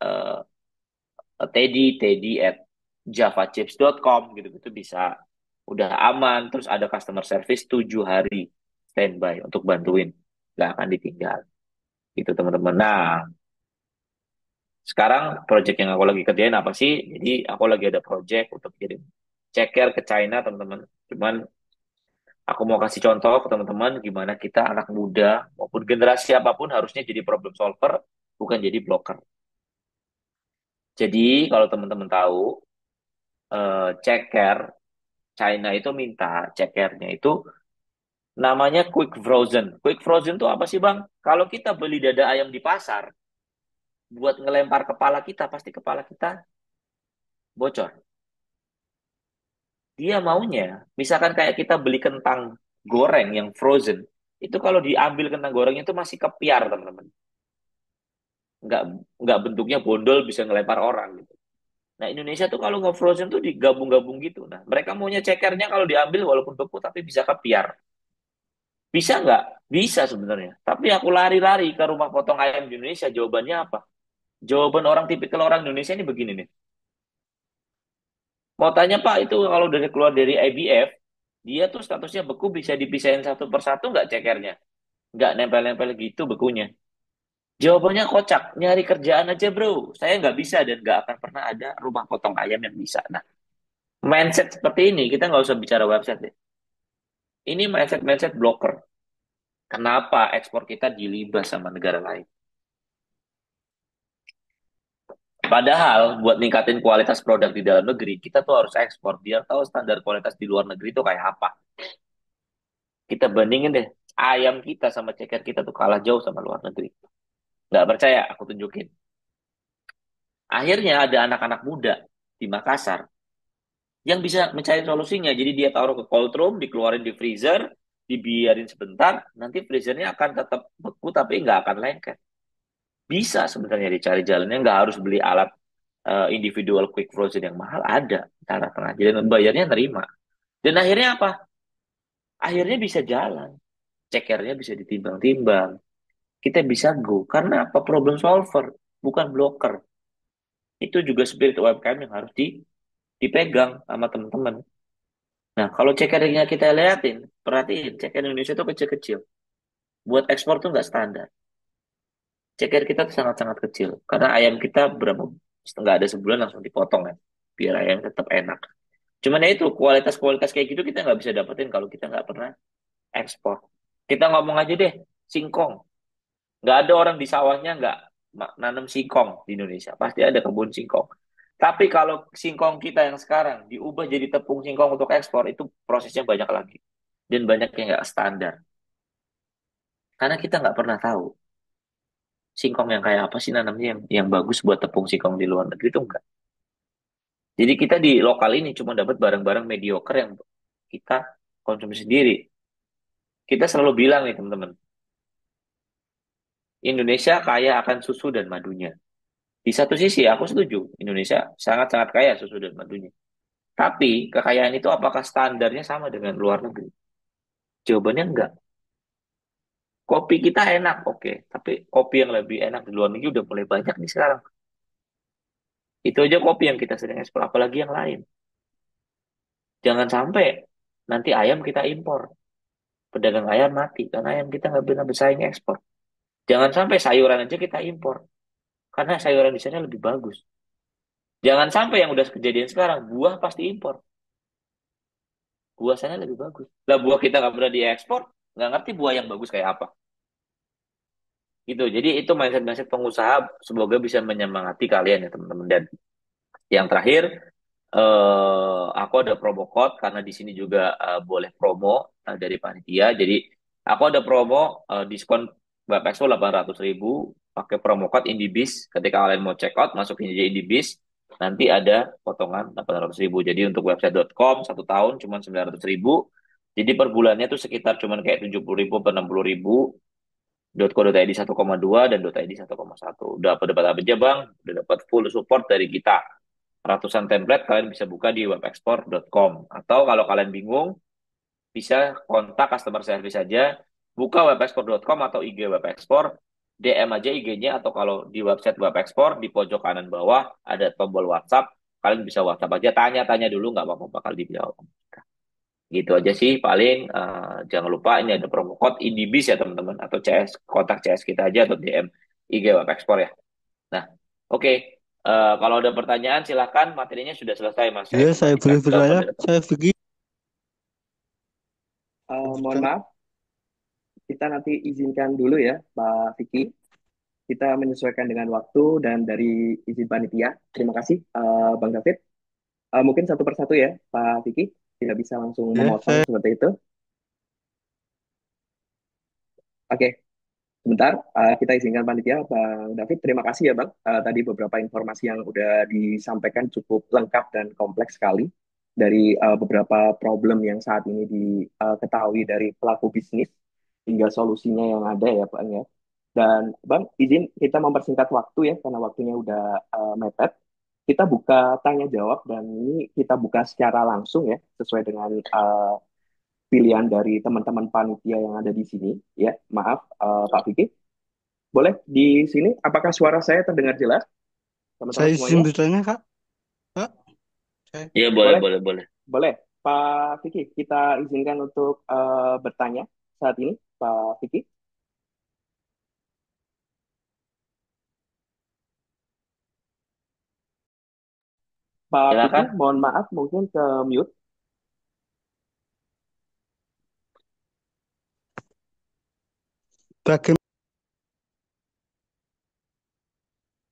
teddy@javachips.com gitu-gitu bisa. Udah aman, terus ada customer service 7 hari standby untuk bantuin. Nggak akan ditinggal. Gitu teman-teman. Nah, sekarang project yang aku lagi kerjain apa sih? Jadi aku lagi ada project untuk kirim ceker ke China teman-teman. Cuman aku mau kasih contoh ke teman-teman gimana kita anak muda maupun generasi apapun harusnya jadi problem solver, bukan jadi blocker. Jadi kalau teman-teman tahu, ceker China itu minta cekernya itu namanya quick frozen. Quick frozen itu apa sih Bang? Kalau kita beli dada ayam di pasar, buat ngelempar kepala kita, pasti kepala kita bocor. Dia maunya, misalkan kayak kita beli kentang goreng yang frozen, itu kalau diambil kentang goreng itu masih kepiar, teman-teman. nggak nggak bentuknya bondol bisa ngelempar orang gitu. Nah Indonesia tuh kalau nge-frozen tuh digabung-gabung gitu. Nah mereka maunya cekernya kalau diambil walaupun beku tapi bisa kepiar. Bisa nggak? Bisa sebenarnya. Tapi aku lari-lari ke rumah potong ayam di Indonesia. Jawabannya apa? Jawaban orang tipikal orang Indonesia ini begini nih. Mau tanya Pak, itu kalau dari keluar dari IBF, dia tuh statusnya beku bisa dipisahin satu persatu nggak cekernya? Nggak nempel-nempel gitu bekunya. Jawabannya kocak, nyari kerjaan aja bro. Saya nggak bisa dan nggak akan pernah ada rumah potong ayam yang bisa. Nah, mindset seperti ini, kita nggak usah bicara website deh. Ini mindset-mindset blocker. Kenapa ekspor kita dilibas sama negara lain? Padahal buat ningkatin kualitas produk di dalam negeri, kita tuh harus ekspor biar tahu standar kualitas di luar negeri itu kayak apa. Kita bandingin deh, ayam kita sama ceker kita tuh kalah jauh sama luar negeri. Nggak percaya, aku tunjukin. Akhirnya ada anak-anak muda di Makassar yang bisa mencari solusinya. Jadi dia taruh ke cold room, dikeluarin di freezer, dibiarin sebentar, nanti freezernya akan tetap beku tapi nggak akan lengket. Bisa sebenarnya dicari jalannya, nggak harus beli alat individual quick frozen yang mahal, ada cara tengah. Jadi bayarnya nerima. Dan akhirnya apa? Akhirnya bisa jalan. Cekernya bisa ditimbang-timbang. Kita bisa go. Karena apa? Problem solver, bukan blocker. Itu juga spirit UMKM yang harus dipegang sama teman-teman. Nah, kalau cekernya kita liatin, perhatiin, ceker Indonesia tuh kecil-kecil. Buat ekspor tuh nggak standar. Ceker kita tuh sangat-sangat kecil. Karena ayam kita berapa, nggak ada sebulan langsung dipotong kan. Biar ayam tetap enak. Cuman ya itu, kualitas-kualitas kayak gitu kita nggak bisa dapetin kalau kita nggak pernah ekspor. Kita ngomong aja deh, singkong. Nggak ada orang di sawahnya nggak nanam singkong di Indonesia. Pasti ada kebun singkong. Tapi kalau singkong kita yang sekarang diubah jadi tepung singkong untuk ekspor, itu prosesnya banyak lagi. Dan banyak yang nggak standar. Karena kita nggak pernah tahu singkong yang kayak apa sih nanamnya yang bagus buat tepung singkong di luar negeri itu enggak. Jadi kita di lokal ini cuma dapat barang-barang mediocre yang kita konsumsi sendiri. Kita selalu bilang nih teman-teman, Indonesia kaya akan susu dan madunya. Di satu sisi aku setuju, Indonesia sangat-sangat kaya susu dan madunya. Tapi kekayaan itu apakah standarnya sama dengan luar negeri? Jawabannya enggak. Kopi kita enak, oke. Tapi kopi yang lebih enak di luar negeri udah mulai banyak nih sekarang. Itu aja kopi yang kita sering ekspor, apalagi yang lain. Jangan sampai nanti ayam kita impor. Pedagang ayam mati, karena ayam kita nggak bisa bersaing ekspor. Jangan sampai sayuran aja kita impor, karena sayuran di sana lebih bagus. Jangan sampai yang udah kejadian sekarang, buah pasti impor. Buah sana lebih bagus. Lah buah kita nggak pernah diekspor, nggak ngerti buah yang bagus kayak apa. Gitu. Jadi itu mindset-mindset pengusaha semoga bisa menyemangati kalian ya teman-teman. Dan yang terakhir, aku ada promo code karena di sini juga boleh promo dari panitia. Jadi aku ada promo diskon Web Expo 800.000 pakai promo code INDIBIS. Ketika kalian mau check out, masukin aja INDIBIS. Nanti ada potongan 800.000. Jadi untuk website.com 1 tahun cuma 900.000. Jadi per bulannya tuh sekitar cuman kayak 70.000 per 60.000. .co.id 1,2 dan .id 1,1. Udah dapat apa aja bang? Udah dapat full support dari kita. Ratusan template kalian bisa buka di webexport.com. Atau kalau kalian bingung, bisa kontak customer service saja. Buka webexport.com atau IG webexport. DM aja IG-nya atau kalau di website webexport di pojok kanan bawah ada tombol WhatsApp. Kalian bisa WhatsApp aja, tanya-tanya dulu nggak apa-apa bakal dijawab. Gitu aja sih paling jangan lupa ini ada promo code INDIBIS ya teman-teman atau CS kontak CS kita aja atau DM IG Web Export ya. Nah, oke. Kalau ada pertanyaan silakan materinya sudah selesai Mas. Ya, saya boleh kembalikan ke bertanya. moderator. Saya Vicky. Mohon maaf, kita nanti izinkan dulu ya Pak Vicky. Kita menyesuaikan dengan waktu dan dari izin panitia. Terima kasih Bang David. Mungkin satu persatu ya Pak Vicky, tidak bisa langsung Ya, memotong saya seperti itu. Oke, sebentar, kita izinkan panitia, Bang David. Terima kasih ya, Bang. Tadi beberapa informasi yang udah disampaikan cukup lengkap dan kompleks sekali dari beberapa problem yang saat ini diketahui dari pelaku bisnis hingga solusinya yang ada ya, Bang ya. Dan Bang, izin kita mempersingkat waktu ya, karena waktunya udah mepet. Kita buka tanya jawab dan ini kita buka secara langsung ya, sesuai dengan pilihan dari teman-teman panitia yang ada di sini. Ya, maaf Pak Vicky. Boleh di sini, apakah suara saya terdengar jelas, teman-teman Saya izin semuanya? bertanya, Kak. Kak, saya Iya, boleh, Boleh, boleh, boleh. boleh. Pak Vicky, kita izinkan untuk bertanya saat ini, Pak Vicky. Pak Vicky, Silakan. mohon maaf, mungkin ke mute. bagaimana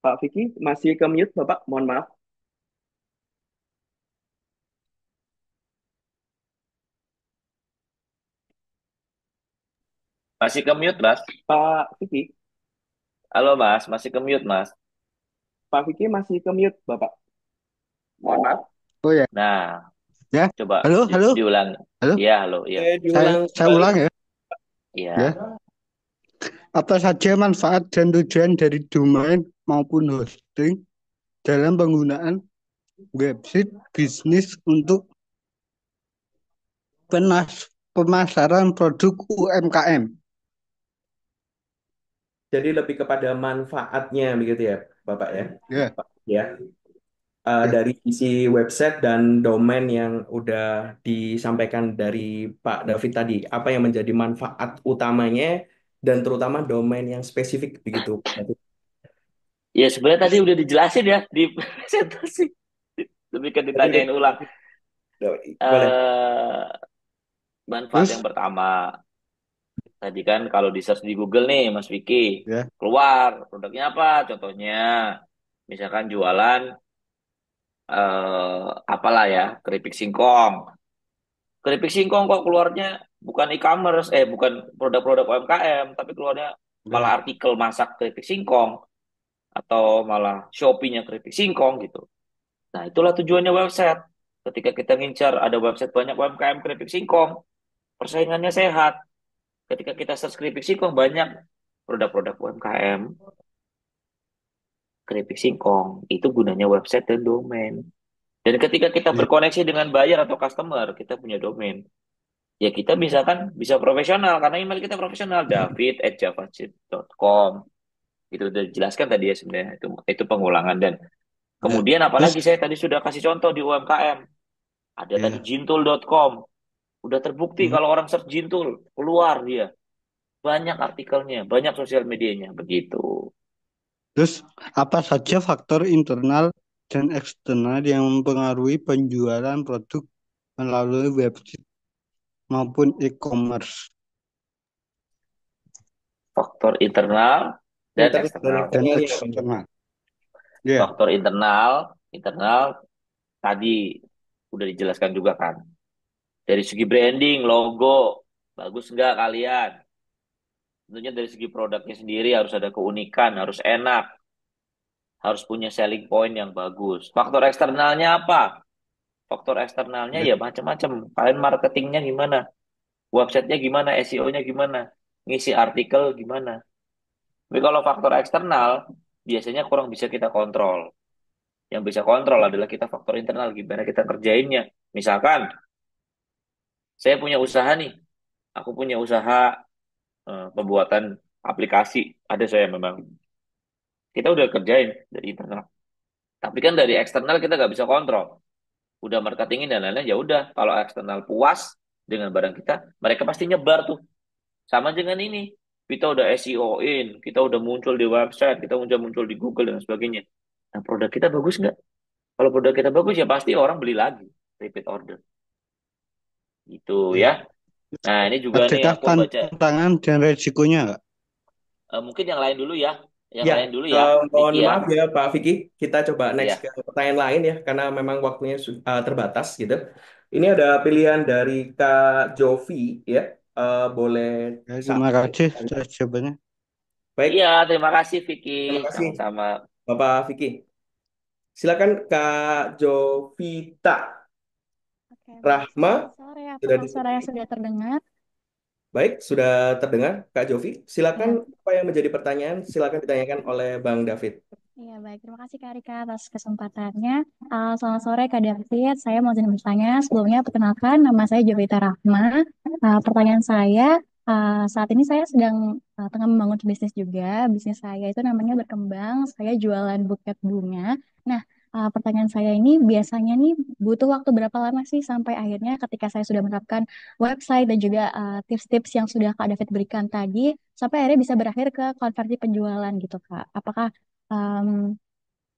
Pak Vicky, masih ke mute, Bapak, mohon maaf. Masih ke mute, Mas. Pak Vicky, Halo, Mas. Masih ke mute, Mas. Pak Vicky masih ke mute, Bapak. Mohon maaf. Oh ya, Nah, ya. coba Halo, halo, diulang. halo. Iya, halo, iya. Saya ulang ya. Iya. Ya. Apa saja manfaat dan tujuan dari domain maupun hosting dalam penggunaan website bisnis untuk pemasaran produk UMKM? Jadi lebih kepada manfaatnya begitu ya, Bapak ya. Ya, Ya. ya. Dari sisi website dan domain yang udah disampaikan dari Pak David tadi, apa yang menjadi manfaat utamanya dan terutama domain yang spesifik begitu. Ya, sebenarnya tadi udah dijelasin ya di presentasi. Lebih ke ditanyain ulang. Boleh. Manfaat Terus, yang pertama, tadi kan kalau di search di Google nih, Mas Vicky, ya, keluar produknya apa? Contohnya, misalkan jualan apalah ya, keripik singkong. Keripik singkong kok keluarnya bukan e-commerce, bukan produk-produk UMKM, tapi keluarnya malah ya. artikel masak keripik singkong atau malah Shopee-nya keripik singkong gitu. Nah, itulah tujuannya website. Ketika kita ngincar ada website banyak UMKM keripik singkong, persaingannya sehat. Ketika kita search keripik singkong, banyak produk-produk UMKM keripik singkong. Itu gunanya website dan domain. Dan ketika kita Ya. berkoneksi dengan buyer atau customer, kita punya domain. Ya kita bisa kan, bisa profesional, karena email kita profesional, david@javachip.com. Itu udah dijelaskan tadi ya sebenarnya, itu pengulangan. Dan Ya. kemudian Terus, apalagi saya tadi sudah kasih contoh di UMKM. Ada tadi ya. jintul.com. Udah terbukti Hmm. kalau orang search jintul, keluar dia. Banyak artikelnya, banyak sosial medianya, begitu. Terus, apa saja faktor internal dan eksternal yang mempengaruhi penjualan produk melalui website maupun e-commerce? Faktor internal dan Internal dan eksternal. Dan eksternalnya. eksternal. Ya, Faktor internal tadi udah dijelaskan juga kan. Dari segi branding, logo, bagus nggak kalian? Tentunya dari segi produknya sendiri harus ada keunikan, harus enak, harus punya selling point yang bagus. Faktor eksternalnya apa? Faktor eksternalnya ya, ya macam-macam. Kalian marketingnya gimana? Websitenya gimana? SEO-nya gimana? Ngisi artikel gimana? Tapi kalau faktor eksternal, biasanya kurang bisa kita kontrol. Yang bisa kontrol adalah kita faktor internal, gimana kita kerjainnya. Misalkan, saya punya usaha nih. Aku punya usaha pembuatan aplikasi. Ada saya memang. Kita udah kerjain dari internal. Tapi kan dari eksternal kita nggak bisa kontrol. Udah marketingin dan lain-lain, ya udah. Kalau eksternal puas dengan barang kita, mereka pasti nyebar tuh. Sama dengan ini. Kita udah SEO-in, kita udah muncul di website, kita udah muncul di Google dan sebagainya. Nah, produk kita bagus nggak? Kalau produk kita bagus, ya pasti orang beli lagi. Repeat order. Gitu ya. ya. Nah, ini juga nih Adakah aku baca. tantangan dan resikonya nggak? Mungkin yang lain dulu ya. Yang Ya, lain dulu ya, mohon Vicky ya. maaf ya Pak Vicky, kita coba next Iya. ke pertanyaan lain ya, karena memang waktunya terbatas gitu. Ini ada pilihan dari Kak Jovi ya, boleh Ya, satu. terima kasih atas jawabannya. Baik, Iya, terima kasih Vicky. terima kasih Sama-sama. Bapak Vicky. Silakan Kak Jovita Oke, baik. Rahma, Selamat sore. sudah Apakah suaranya sudah terdengar? Baik, sudah terdengar Kak Jovi. Silakan Ya, apa yang menjadi pertanyaan, silakan ditanyakan oleh Bang David. ya baik. Terima kasih Kak Rika atas kesempatannya. Selamat sore Kak David. Saya mau izin bertanya. Sebelumnya perkenalkan, nama saya Jovita Rahma. Pertanyaan saya, saat ini saya sedang tengah membangun bisnis juga. Bisnis saya itu namanya berkembang. Saya jualan buket bunga. Nah, pertanyaan saya ini biasanya nih butuh waktu berapa lama sih sampai akhirnya ketika saya sudah menerapkan website dan juga tips-tips yang sudah Kak David berikan tadi, sampai akhirnya bisa berakhir ke konversi penjualan gitu Kak. Apakah em,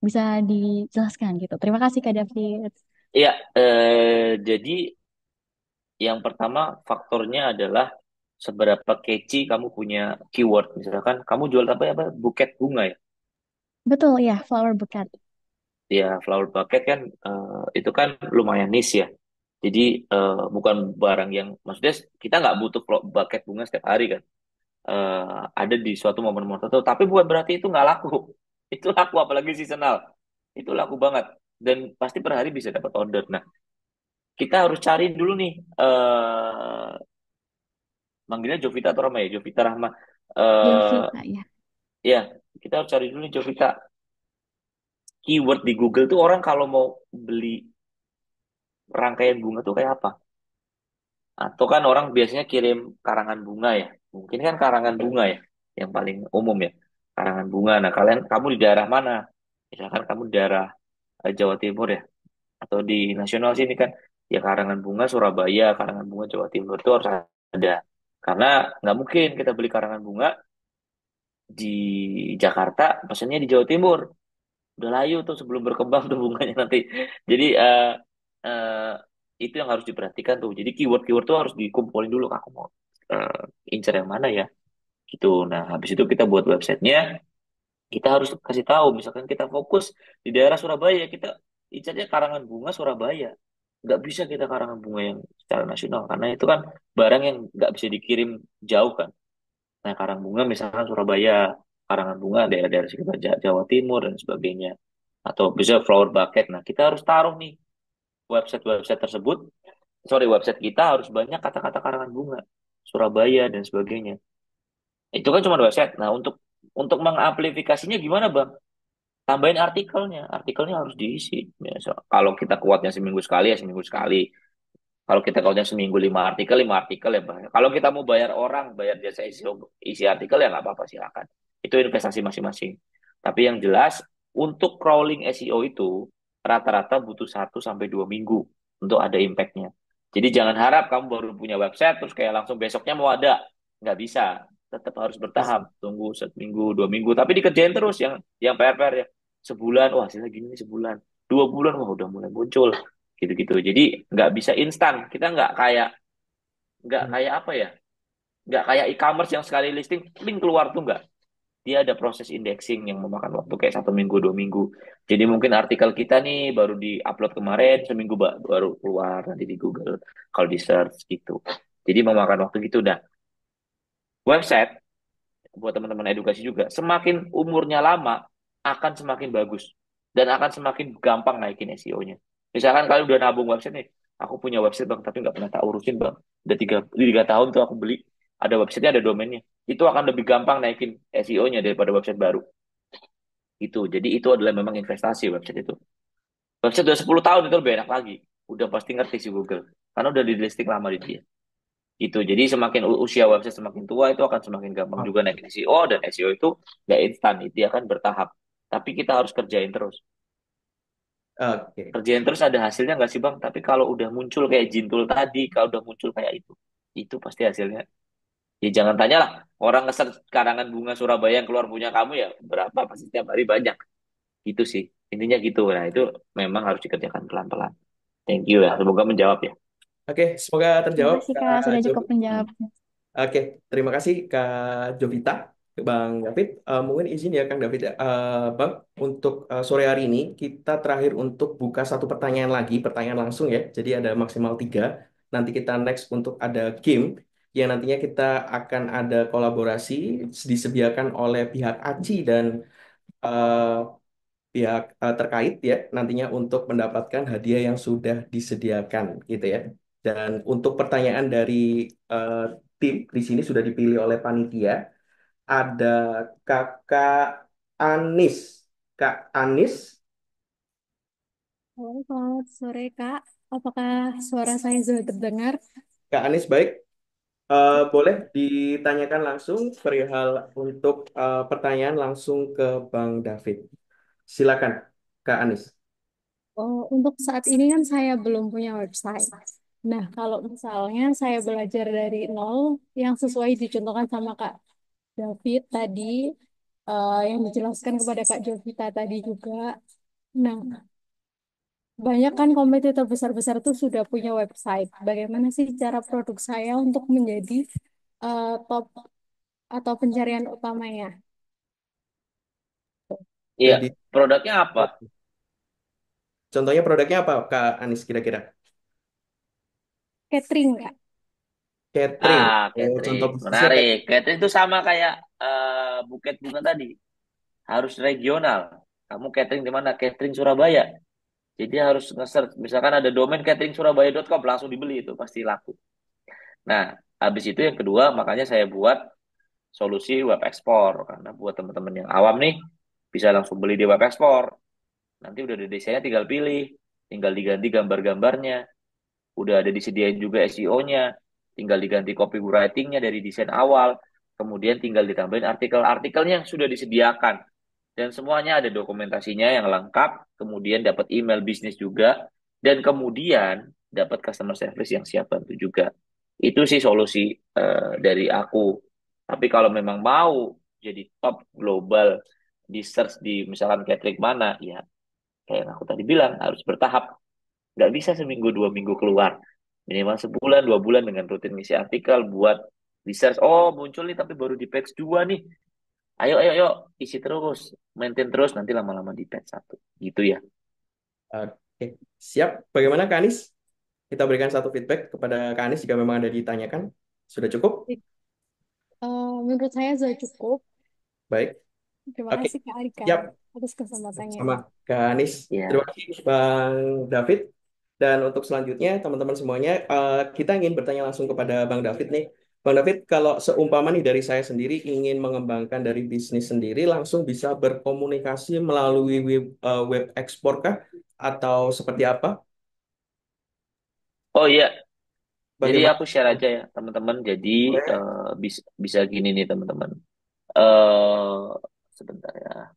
bisa dijelaskan gitu? Terima kasih Kak David. Iya, jadi yang pertama faktornya adalah seberapa catchy kamu punya keyword. Misalkan kamu jual apa buket bunga ya. Betul ya, flower bouquet. Ya, flower bucket kan itu kan lumayan niche ya. Jadi bukan barang yang maksudnya kita nggak butuh bucket bunga setiap hari kan. Ada di suatu momen-momen tertentu. Tapi bukan berarti itu nggak laku. Itu laku apalagi seasonal. Itu laku banget dan pasti per hari bisa dapat order. Nah, kita harus cari dulu nih manggilnya Jovita atau Rahma ya? Jovita Rahma. Jovita ya. Ya, kita harus cari dulu nih Jovita. Keyword di Google tuh orang kalau mau beli rangkaian bunga tuh kayak apa? Atau kan orang biasanya kirim karangan bunga ya. Mungkin kan karangan bunga ya yang paling umum ya. Karangan bunga. Nah, kamu di daerah mana? Misalkan kamu di daerah Jawa Timur ya atau di nasional sini kan ya karangan bunga Surabaya, karangan bunga Jawa Timur itu harus ada. Karena nggak mungkin kita beli karangan bunga di Jakarta, pesannya di Jawa Timur. Udah layu tuh sebelum berkembang tuh bunganya nanti. Jadi eh, itu yang harus diperhatikan tuh. Jadi keyword-keyword tuh harus dikumpulin dulu. Aku mau incer yang mana ya gitu. Nah habis itu kita buat websitenya. Kita harus kasih tahu. Misalkan kita fokus di daerah Surabaya, kita incernya karangan bunga Surabaya. Nggak bisa kita karangan bunga yang secara nasional karena itu kan barang yang nggak bisa dikirim jauh kan. Nah karang bunga misalkan Surabaya, karangan bunga daerah-daerah sekitar Jawa Timur dan sebagainya atau bisa flower bucket. Nah, kita harus taruh nih website-website tersebut. Sorry, website kita harus banyak kata-kata karangan bunga, Surabaya dan sebagainya. Itu kan cuma website. Nah, untuk mengamplifikasinya gimana, Bang? Tambahin artikelnya. Artikelnya harus diisi. Ya, kalau kita kuatnya seminggu sekali ya seminggu sekali. Kalau kita kuatnya seminggu 5 artikel ya, Bang. Kalau kita mau bayar orang, bayar jasa isi artikel ya nggak apa-apa silakan. Itu investasi masing-masing. Tapi yang jelas untuk crawling SEO itu rata-rata butuh 1 sampai 2 minggu untuk ada impactnya. Jadi jangan harap kamu baru punya website terus kayak langsung besoknya mau ada. Nggak bisa. Tetap harus bertahap. Tunggu 1 minggu, 2 minggu. Tapi dikerjain terus yang PR-PR ya. Sebulan, wah hasilnya gini nih sebulan. 2 bulan, wah udah mulai muncul. Gitu-gitu. Jadi nggak bisa instan. Kita nggak kayak apa ya? Nggak kayak e-commerce yang sekali listing, link keluar tuh nggak. Dia ada proses indexing yang memakan waktu kayak 1 minggu, 2 minggu. Jadi mungkin artikel kita nih baru di-upload kemarin, seminggu baru keluar nanti di Google kalau di search gitu. Jadi memakan waktu gitu. Dah website buat teman-teman edukasi juga, semakin umurnya lama akan semakin bagus dan akan semakin gampang naikin SEO-nya. Misalkan kalian udah nabung website nih, aku punya website bang, tapi nggak pernah tak urusin bang. Udah tiga tahun tuh aku beli, ada websitenya, ada domainnya. Itu akan lebih gampang naikin SEO-nya daripada website baru. Itu, jadi itu adalah memang investasi website itu. Website udah 10 tahun itu lebih enak lagi. Udah pasti ngerti sih Google, karena udah di listing lama di dia. Gitu. Jadi semakin usia website semakin tua itu akan semakin gampang juga naik SEO dan SEO itu nggak instan, dia akan bertahap. Tapi kita harus kerjain terus. Oke. Kerjain terus ada hasilnya nggak sih Bang? Tapi kalau udah muncul kayak Jintul tadi, kalau udah muncul kayak itu pasti hasilnya. Ya jangan tanyalah orang ngeser karangan bunga Surabaya yang keluar punya kamu ya berapa pasti setiap hari banyak. Gitu sih. Intinya gitu. Nah itu memang harus dikerjakan pelan-pelan. Thank you ya. Semoga menjawab ya. Oke, semoga Terima terjawab kasih Kak, Kak sudah cukup Jovi. menjawab. Oke, terima kasih Kak Jovita, Bang David. Mungkin izin ya Kang David, Bang, untuk sore hari ini kita terakhir untuk buka satu pertanyaan lagi, pertanyaan langsung ya. Jadi ada maksimal 3. Nanti kita next untuk ada game yang nantinya kita akan ada kolaborasi disediakan oleh pihak ACI dan eh, pihak terkait ya nantinya untuk mendapatkan hadiah yang sudah disediakan gitu ya. Dan untuk pertanyaan dari eh, tim di sini sudah dipilih oleh panitia. Ada Kakak Anis. Kak Anis, Halo, selamat sore Kak. Apakah suara saya sudah terdengar? Kak Anis baik. Boleh ditanyakan langsung perihal untuk pertanyaan langsung ke Bang David. Silakan, Kak Anis. Oh, untuk saat ini kan saya belum punya website. Nah, kalau misalnya saya belajar dari nol, yang sesuai dicontohkan sama Kak David tadi, yang dijelaskan kepada Kak Jovita tadi juga. Nah, banyak kan kompetitor besar-besar itu sudah punya website. Bagaimana sih cara produk saya untuk menjadi top atau pencarian utamanya? Iya, Jadi, produknya apa? contohnya produknya apa, Kak Anis kira-kira? Catering, Kak. Catering. Oh, contoh Catering. bisnisnya Menarik. catering. Catering itu sama kayak buket bunga tadi. Harus regional. Kamu catering di mana? Catering Surabaya. Jadi harus nge-search. Misalkan ada domain cateringsurabaya.com, langsung dibeli itu. Pasti laku. Nah, habis itu yang kedua, makanya saya buat solusi web ekspor. Karena buat teman-teman yang awam nih, bisa langsung beli di web ekspor. Nanti udah ada desainnya, tinggal pilih. Tinggal diganti gambar-gambarnya. Udah ada disediain juga SEO-nya. Tinggal diganti copywriting-nya dari desain awal. Kemudian tinggal ditambahin artikel-artikelnya yang sudah disediakan. Dan semuanya ada dokumentasinya yang lengkap. Kemudian dapat email bisnis juga. Dan kemudian dapat customer service yang siap bantu juga. Itu sih solusi dari aku. Tapi kalau memang mau jadi top global di search di misalkan catering mana, ya kayak yang aku tadi bilang harus bertahap. Nggak bisa seminggu 2 minggu keluar. Minimal sebulan 2 bulan dengan rutin ngisi artikel buat research. Oh muncul nih tapi baru di page 2 nih. Ayo ayo ayo isi terus, maintain terus nanti lama-lama di page 1. Gitu ya. Oke, siap. Bagaimana Kak Anis? Kita berikan satu feedback kepada Kak Anis jika memang ada ditanyakan. Sudah cukup? Menurut saya sudah cukup. Baik. Terima Oke, kasih Kak Arika siap. atas kesempatannya. Sama Kak Anis. Ya. Terima kasih Bang David. Dan untuk selanjutnya, teman-teman semuanya, kita ingin bertanya langsung kepada Bang David nih. Bang David, kalau seumpama nih dari saya sendiri ingin mengembangkan dari bisnis sendiri, langsung bisa berkomunikasi melalui web ekspor kah? Atau seperti apa? Oh iya, jadi Bagaimana? aku share aja ya teman-teman. Jadi Boleh? bisa gini nih teman-teman. eh Sebentar ya.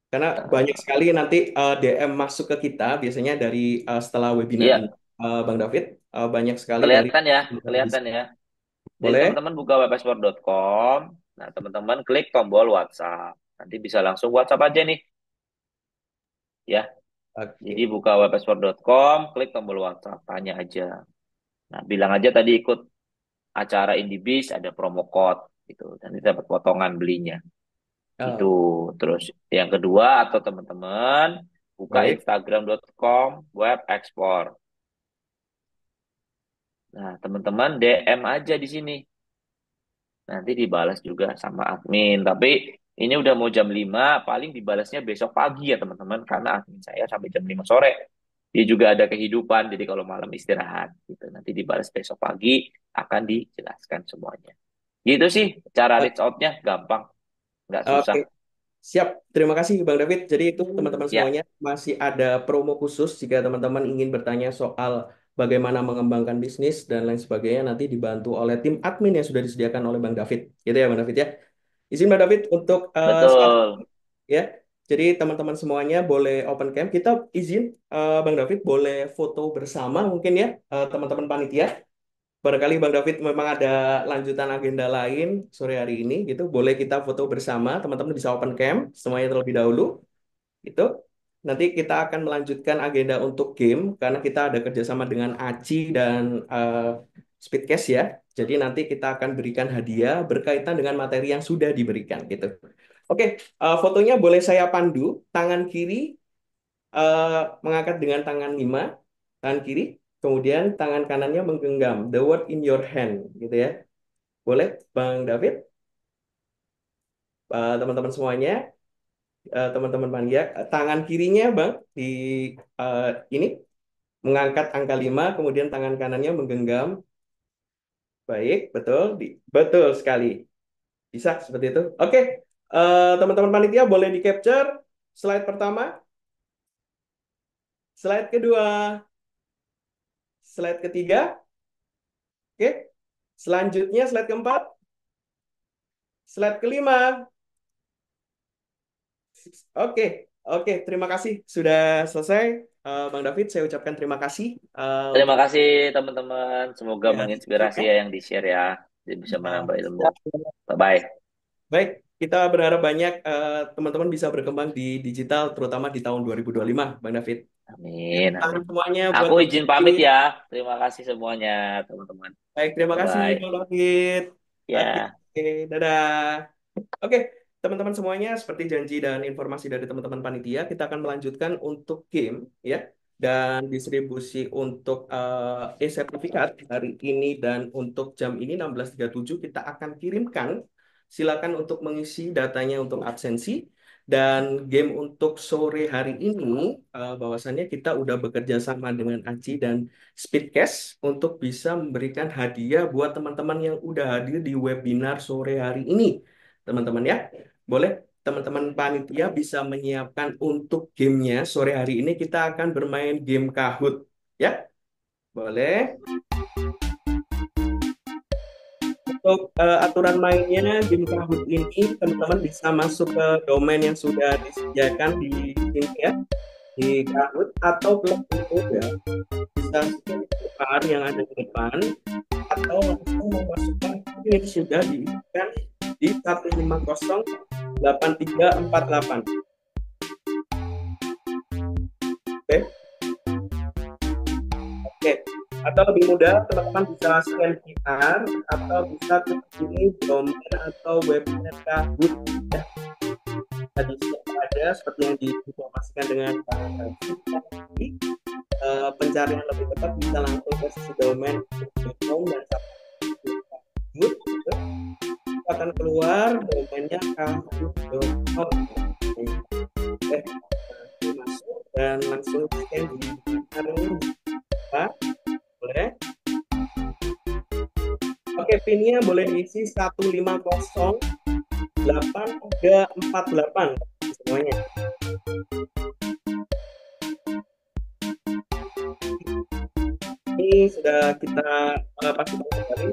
Karena banyak sekali nanti DM masuk ke kita, biasanya dari setelah webinar Iya, ini, Bang David, banyak sekali dari kelihatan ya, teman-teman kelihatan bisnis. ya. Jadi Boleh? teman-teman buka webexport.com. Nah, teman-teman klik tombol WhatsApp. Nanti bisa langsung WhatsApp aja nih, ya. Jadi Oke. buka webexport.com, klik tombol WhatsApp, tanya aja. Nah, bilang aja tadi ikut acara IndiBiz ada promo code gitu. Nanti dapat potongan belinya. Gitu. Oh, Terus yang kedua atau teman-teman buka baik. instagram.com web ekspor. Nah, teman-teman DM aja di sini. Nanti dibalas juga sama admin. Tapi ini udah mau jam 5, paling dibalasnya besok pagi ya teman-teman. Karena admin saya sampai jam 5 sore. Dia juga ada kehidupan, jadi kalau malam istirahat. Gitu. Nanti dibalas besok pagi, akan dijelaskan semuanya. Gitu sih, cara reach out-nya gampang, nggak susah. Oke, siap. Terima kasih Bang David. Jadi itu teman-teman Ya, semuanya masih ada promo khusus jika teman-teman ingin bertanya soal bagaimana mengembangkan bisnis dan lain sebagainya nanti dibantu oleh tim admin yang sudah disediakan oleh Bang David. Gitu ya Bang David ya. Izin Bang David untuk saat betul. ya. Jadi teman-teman semuanya boleh open cam. Kita izin Bang David boleh foto bersama mungkin ya teman-teman panitia. Barangkali Bang David memang ada lanjutan agenda lain sore hari ini gitu. Boleh kita foto bersama, teman-teman bisa open cam semuanya terlebih dahulu gitu. Nanti kita akan melanjutkan agenda untuk game karena kita ada kerjasama dengan Aci dan Speedcast ya. Jadi nanti kita akan berikan hadiah berkaitan dengan materi yang sudah diberikan gitu. Oke, fotonya boleh saya pandu. Tangan kiri mengangkat dengan tangan 5, tangan kiri. Kemudian tangan kanannya menggenggam. The word in your hand, gitu ya. Boleh, Bang David? Teman-teman semuanya, teman-teman panitia, tangan kirinya, Bang, di ini mengangkat angka 5, kemudian tangan kanannya menggenggam Baik, betul, betul sekali. Bisa seperti itu. Oke, teman-teman panitia boleh di-capture slide pertama, slide kedua, slide ketiga. Oke, selanjutnya slide keempat, slide kelima. Oke, oke, terima kasih sudah selesai. Bang David, saya ucapkan terima kasih Terima untuk kasih teman-teman. Semoga ya, menginspirasi ya. ya yang di-share ya. Jadi bisa menambah ilmu. Ya, Bye-bye. Baik, kita berharap banyak teman-teman bisa berkembang di digital, terutama di tahun 2025, Bang David. Amin, Tangan amin. semuanya buat Aku Bang izin pamit David. ya. Terima kasih semuanya, teman-teman. Baik, terima kasih Bye-bye. Bang David. Oke, Ya. dadah. Oke, teman-teman semuanya, seperti janji dan informasi dari teman-teman panitia, kita akan melanjutkan untuk game, ya, dan distribusi untuk e-sertifikat hari ini dan untuk jam ini 16.37 kita akan kirimkan. Silakan untuk mengisi datanya untuk absensi. Dan game untuk sore hari ini, bahwasannya kita udah bekerja sama dengan Aci dan Speedcast untuk bisa memberikan hadiah buat teman-teman yang udah hadir di webinar sore hari ini teman-teman ya. Boleh teman-teman panitia bisa menyiapkan untuk gamenya sore hari ini kita akan bermain game Kahoot ya. Boleh. Untuk aturan mainnya game Kahoot ini teman-teman bisa masuk ke domain yang sudah disediakan di sini ya di Kahoot atau belum ya bisa sebentar yang ada di depan atau langsung memasukkan ini sudah diisikan di 1508348. Oke. Oke. Atau lebih mudah teman-teman bisa scan QR atau bisa kunjungi domain atau website Kahoot ya. Tadi ada seperti yang diinformasikan dengan Pak tadi. Pencarian lebih tepat bisa langsung ke sisi domain dan Kahoot gitu. Akan keluar domainnya kahoot.com. Oke, masuk dan langsung scan di ini. Boleh. Oke, pinnya boleh diisi 1508348 semuanya. Ini sudah kita pastikan kembali.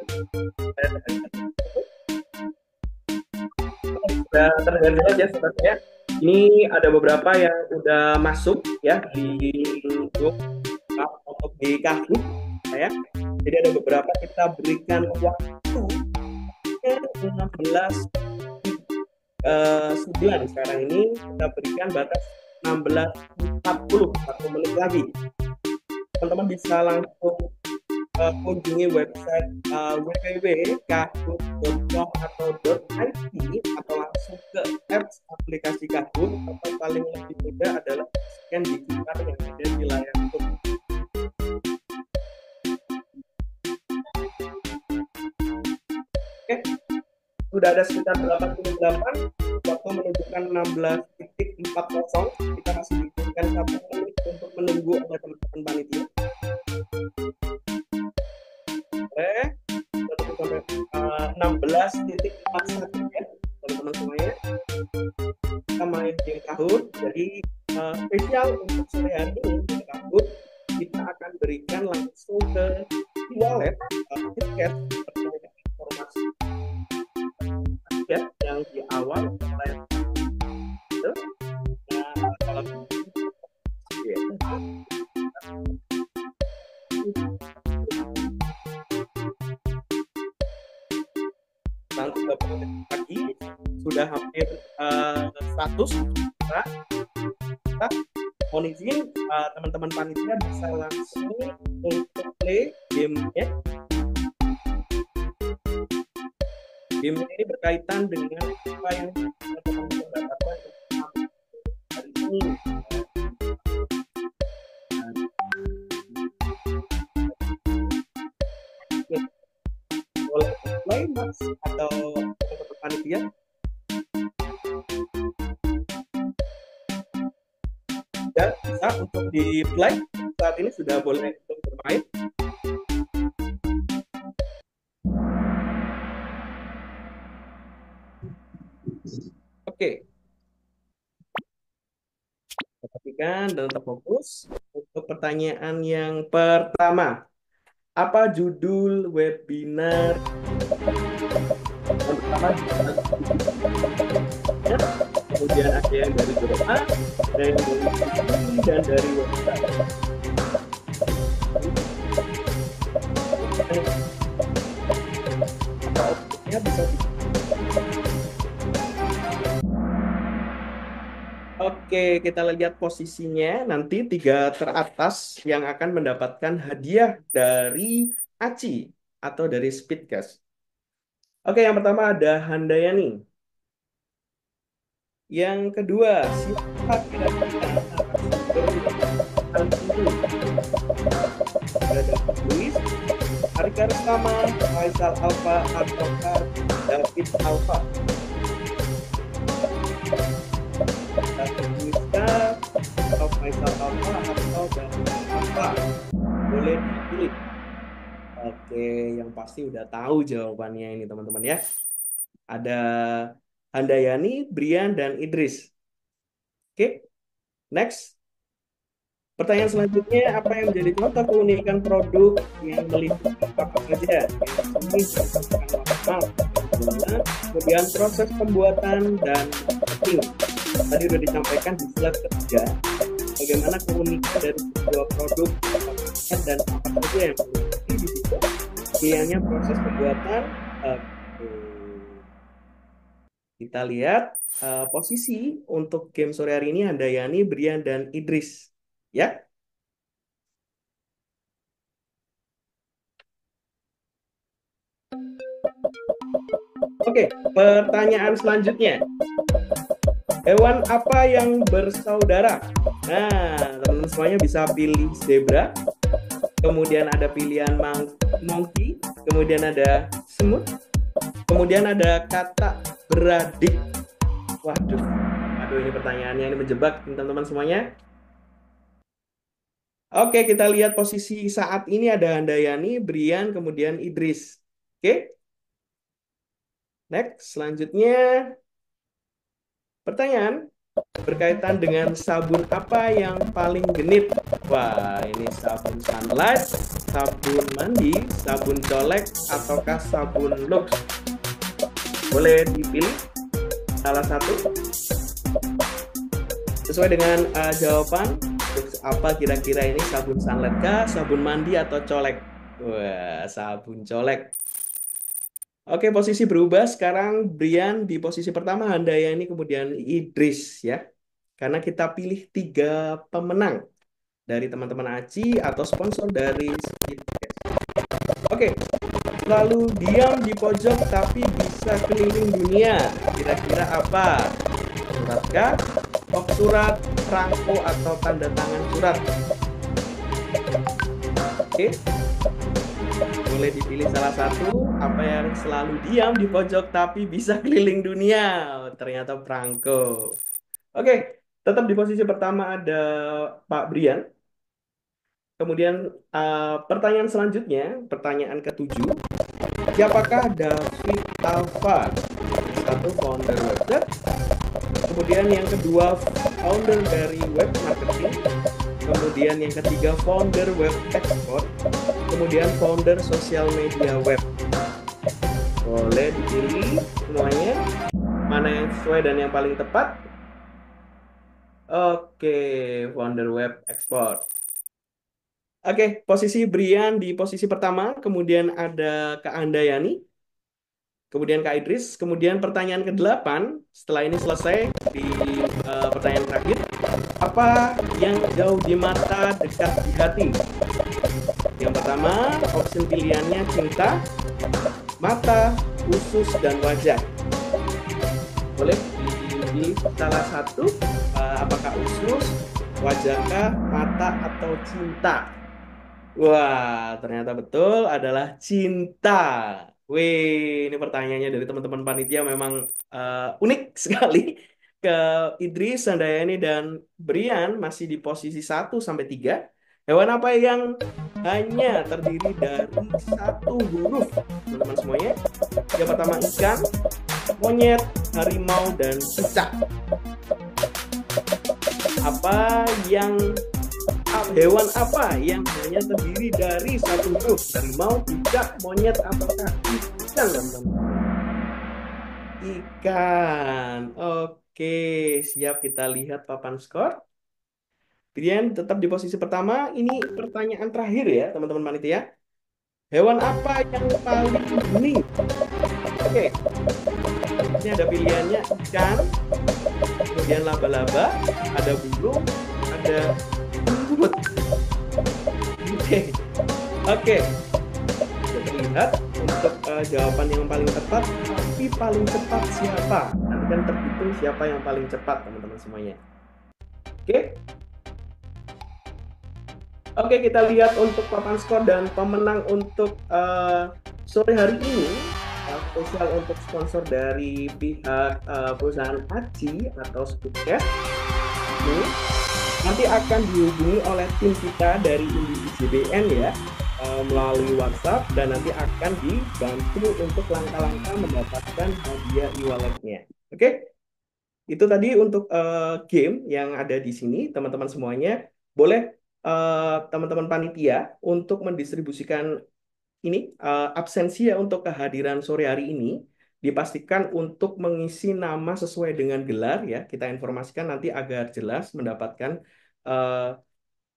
Sudah terdengar jelas ya sebenarnya. Ini ada beberapa yang udah masuk ya di grup untuk di Kahoot ya. Jadi ada beberapa kita berikan waktu 16:09 sekarang ini kita berikan batas 16:40 1 menit lagi. Teman-teman bisa langsung kunjungi website www.kahoot.com atau .it atau langsung ke apps aplikasi Kahoot atau paling lebih mudah adalah scan di QR yang ada di layar YouTube. Oke, sudah ada sekitar 88 waktu menunjukkan 16:40 kita masih diberikan 1 menit untuk menunggu ada teman-teman panitia. Oke, sampai 16:41 ya teman-teman semuanya. Kita main game Kahoot. Jadi spesial untuk sore hari ini di Kahoot kita akan berikan langsung ke wallet tiket informasi ya yang di awal oleh kalau ya. Nanti pagi sudah hampir 100 kita mohon izin teman-teman panitia bisa langsung untuk play gamenya. Game ini berkaitan dengan apa yang teman-teman dapatkan hari ini. Boleh play mas atau teman-teman panitia? Ya, bisa untuk di play saat ini sudah boleh untuk bermain. perhatikan dan tetap fokus. Untuk pertanyaan yang pertama, apa judul webinar yang pertama? Kemudian ada yang dari doa, ada yang dari buku, dan dari website. Apa opsinya bisa Oke, kita lihat posisinya. Nanti 3 teratas yang akan mendapatkan hadiah dari Aci atau dari Speedcast. Oke, yang pertama ada Handayani. Yang kedua, siapa kira-kira ada Luis, Arika Restama, Faisal Alfa, ataukah David Alfa? David Luiska, atau Faisal Alfa, atau David Alfa? Boleh dipilih. Oke, yang pasti udah tahu jawabannya ini teman-teman ya. Ada Handayani, Brian, dan Idris. Oke, next. Pertanyaan selanjutnya, apa yang menjadi contoh keunikan produk yang meliputi apa saja? Kemudian proses pembuatan dan marketing. Tadi sudah disampaikan di slide ketiga, bagaimana keunikan dari sebuah produk dan apa saja yang memiliki di situ. Pilihannya proses pembuatan. Kita lihat posisi untuk game sore hari ini Handayani, Brian, dan Idris. Ya. Oke, pertanyaan selanjutnya. Hewan apa yang bersaudara? Nah, teman-teman semuanya bisa pilih zebra. Kemudian ada pilihan monkey. Kemudian ada semut. Kemudian ada kata beradik. Waduh, ini pertanyaannya ini menjebak teman-teman semuanya. Oke, kita lihat posisi saat ini ada Handayani, Brian, kemudian Idris. Oke. Next, selanjutnya. Pertanyaan berkaitan dengan sabun apa yang paling genit? Wah, ini sabun Sunlight, sabun mandi, sabun colek, ataukah sabun Lux? Boleh dipilih salah satu. Sesuai dengan jawaban. Apa kira-kira ini, sabun Sunlight kah, sabun mandi, atau colek? Wah, sabun colek. Oke, posisi berubah. Sekarang Brian di posisi pertama, Handayani, kemudian Idris ya. Karena kita pilih 3 pemenang dari teman-teman Aci atau sponsor dari Speedcast. Oke, lalu diam di pojok tapi bisa keliling dunia. Kira-kira apa? Surat kah? Box surat, perangko, atau tanda tangan surat? Oke, boleh dipilih salah satu. Apa yang selalu diam di pojok tapi bisa keliling dunia? Ternyata perangko. Oke, tetap di posisi pertama ada Pak Brian. Kemudian pertanyaan selanjutnya, pertanyaan ke-7. Siapakah David Alfa? Satu, founder website. Kemudian yang kedua, founder dari web marketing. Kemudian yang ketiga, founder web export. Kemudian founder sosial media web. Boleh dipilih semuanya. Mana yang sesuai dan yang paling tepat? Oke, founder web export. Oke, posisi Brian di posisi pertama. Kemudian ada Kak Handayani. Kemudian Kak Idris, kemudian pertanyaan ke-8, setelah ini selesai di pertanyaan terakhir. Apa yang jauh di mata, dekat di hati? Yang pertama, opsi pilihannya cinta, mata, usus, dan wajah. Boleh dipilih salah satu, apakah usus, wajahkah, mata, atau cinta? Wah, ternyata betul adalah cinta. Wih, ini pertanyaannya dari teman-teman panitia memang unik sekali. Ke Idris, Handayani, dan Brian masih di posisi 1-3. Hewan apa yang hanya terdiri dari 1 huruf? Teman-teman semuanya. Yang pertama ikan, monyet, harimau, dan cicak. Hewan apa yang hanya terdiri dari satu huruf? Harimau, cicak, monyet, apakah ikan, teman-teman? Ikan. Oke, siap, kita lihat papan skor. Brian tetap di posisi pertama. Ini pertanyaan terakhir ya, teman-teman panitia. Hewan apa yang paling bening? Oke. Ini ada pilihannya ikan, kemudian laba-laba, ada burung, ada semut. Oke. Kita lihat untuk jawaban yang paling tepat, tapi paling cepat siapa? Nanti kan terhitung siapa yang paling cepat, teman-teman semuanya. Oke. Oke, kita lihat untuk papan skor dan pemenang untuk sore hari ini. Spesial untuk sponsor dari pihak perusahaan ACI atau Scoopcast. Ini nanti akan dihubungi oleh tim kita dari IJBN ya, melalui WhatsApp, dan nanti akan dibantu untuk langkah-langkah mendapatkan hadiah e-walletnya. Oke, itu tadi untuk game yang ada di sini, teman-teman semuanya. Boleh teman-teman panitia untuk mendistribusikan ini absensi ya untuk kehadiran sore hari ini, dipastikan untuk mengisi nama sesuai dengan gelar ya. Kita informasikan nanti agar jelas mendapatkan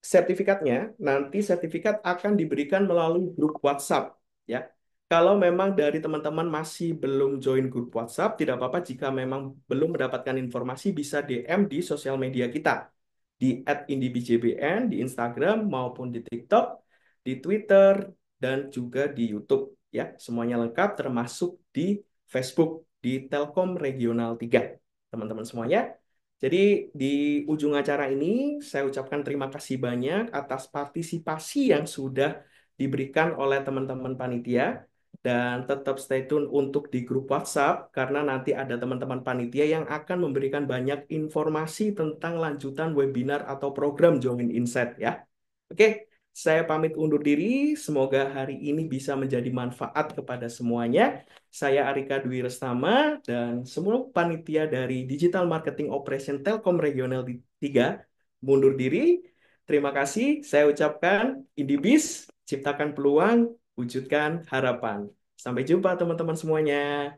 sertifikatnya. Nanti sertifikat akan diberikan melalui grup WhatsApp ya. Kalau memang dari teman-teman masih belum join grup WhatsApp, tidak apa-apa jika memang belum mendapatkan informasi, bisa DM di sosial media kita di @indibijbn di Instagram maupun di TikTok, di Twitter, dan juga di YouTube ya. Semuanya lengkap, termasuk di Facebook di Telkom Regional 3. Teman-teman semuanya. Jadi di ujung acara ini saya ucapkan terima kasih banyak atas partisipasi yang sudah diberikan oleh teman-teman panitia. Dan tetap stay tune untuk di grup WhatsApp, karena nanti ada teman-teman panitia yang akan memberikan banyak informasi tentang lanjutan webinar atau program Join Insight ya. Oke, saya pamit undur diri. Semoga hari ini bisa menjadi manfaat kepada semuanya. Saya Arika Dwi Restama dan semua panitia dari Digital Marketing Operation Telkom Regional 3 mundur diri. Terima kasih. Saya ucapkan Indibis, ciptakan peluang, wujudkan harapan. Sampai jumpa teman-teman semuanya.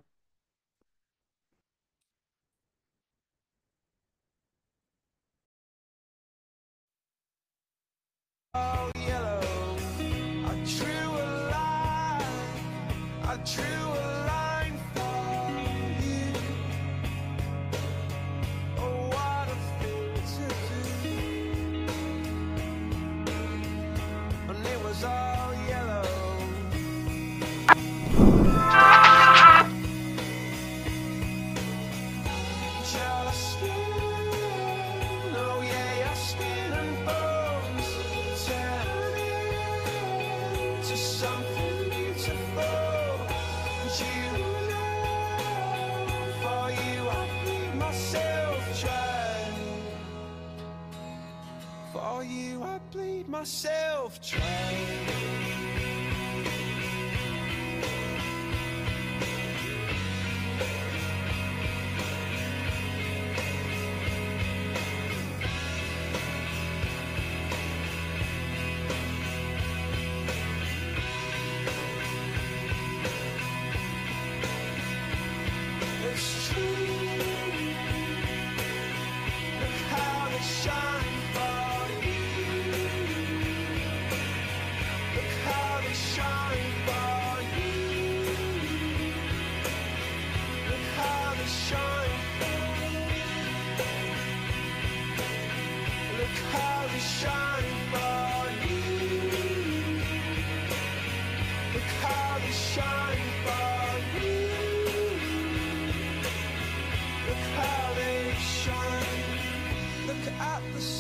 For you I bleed myself dry.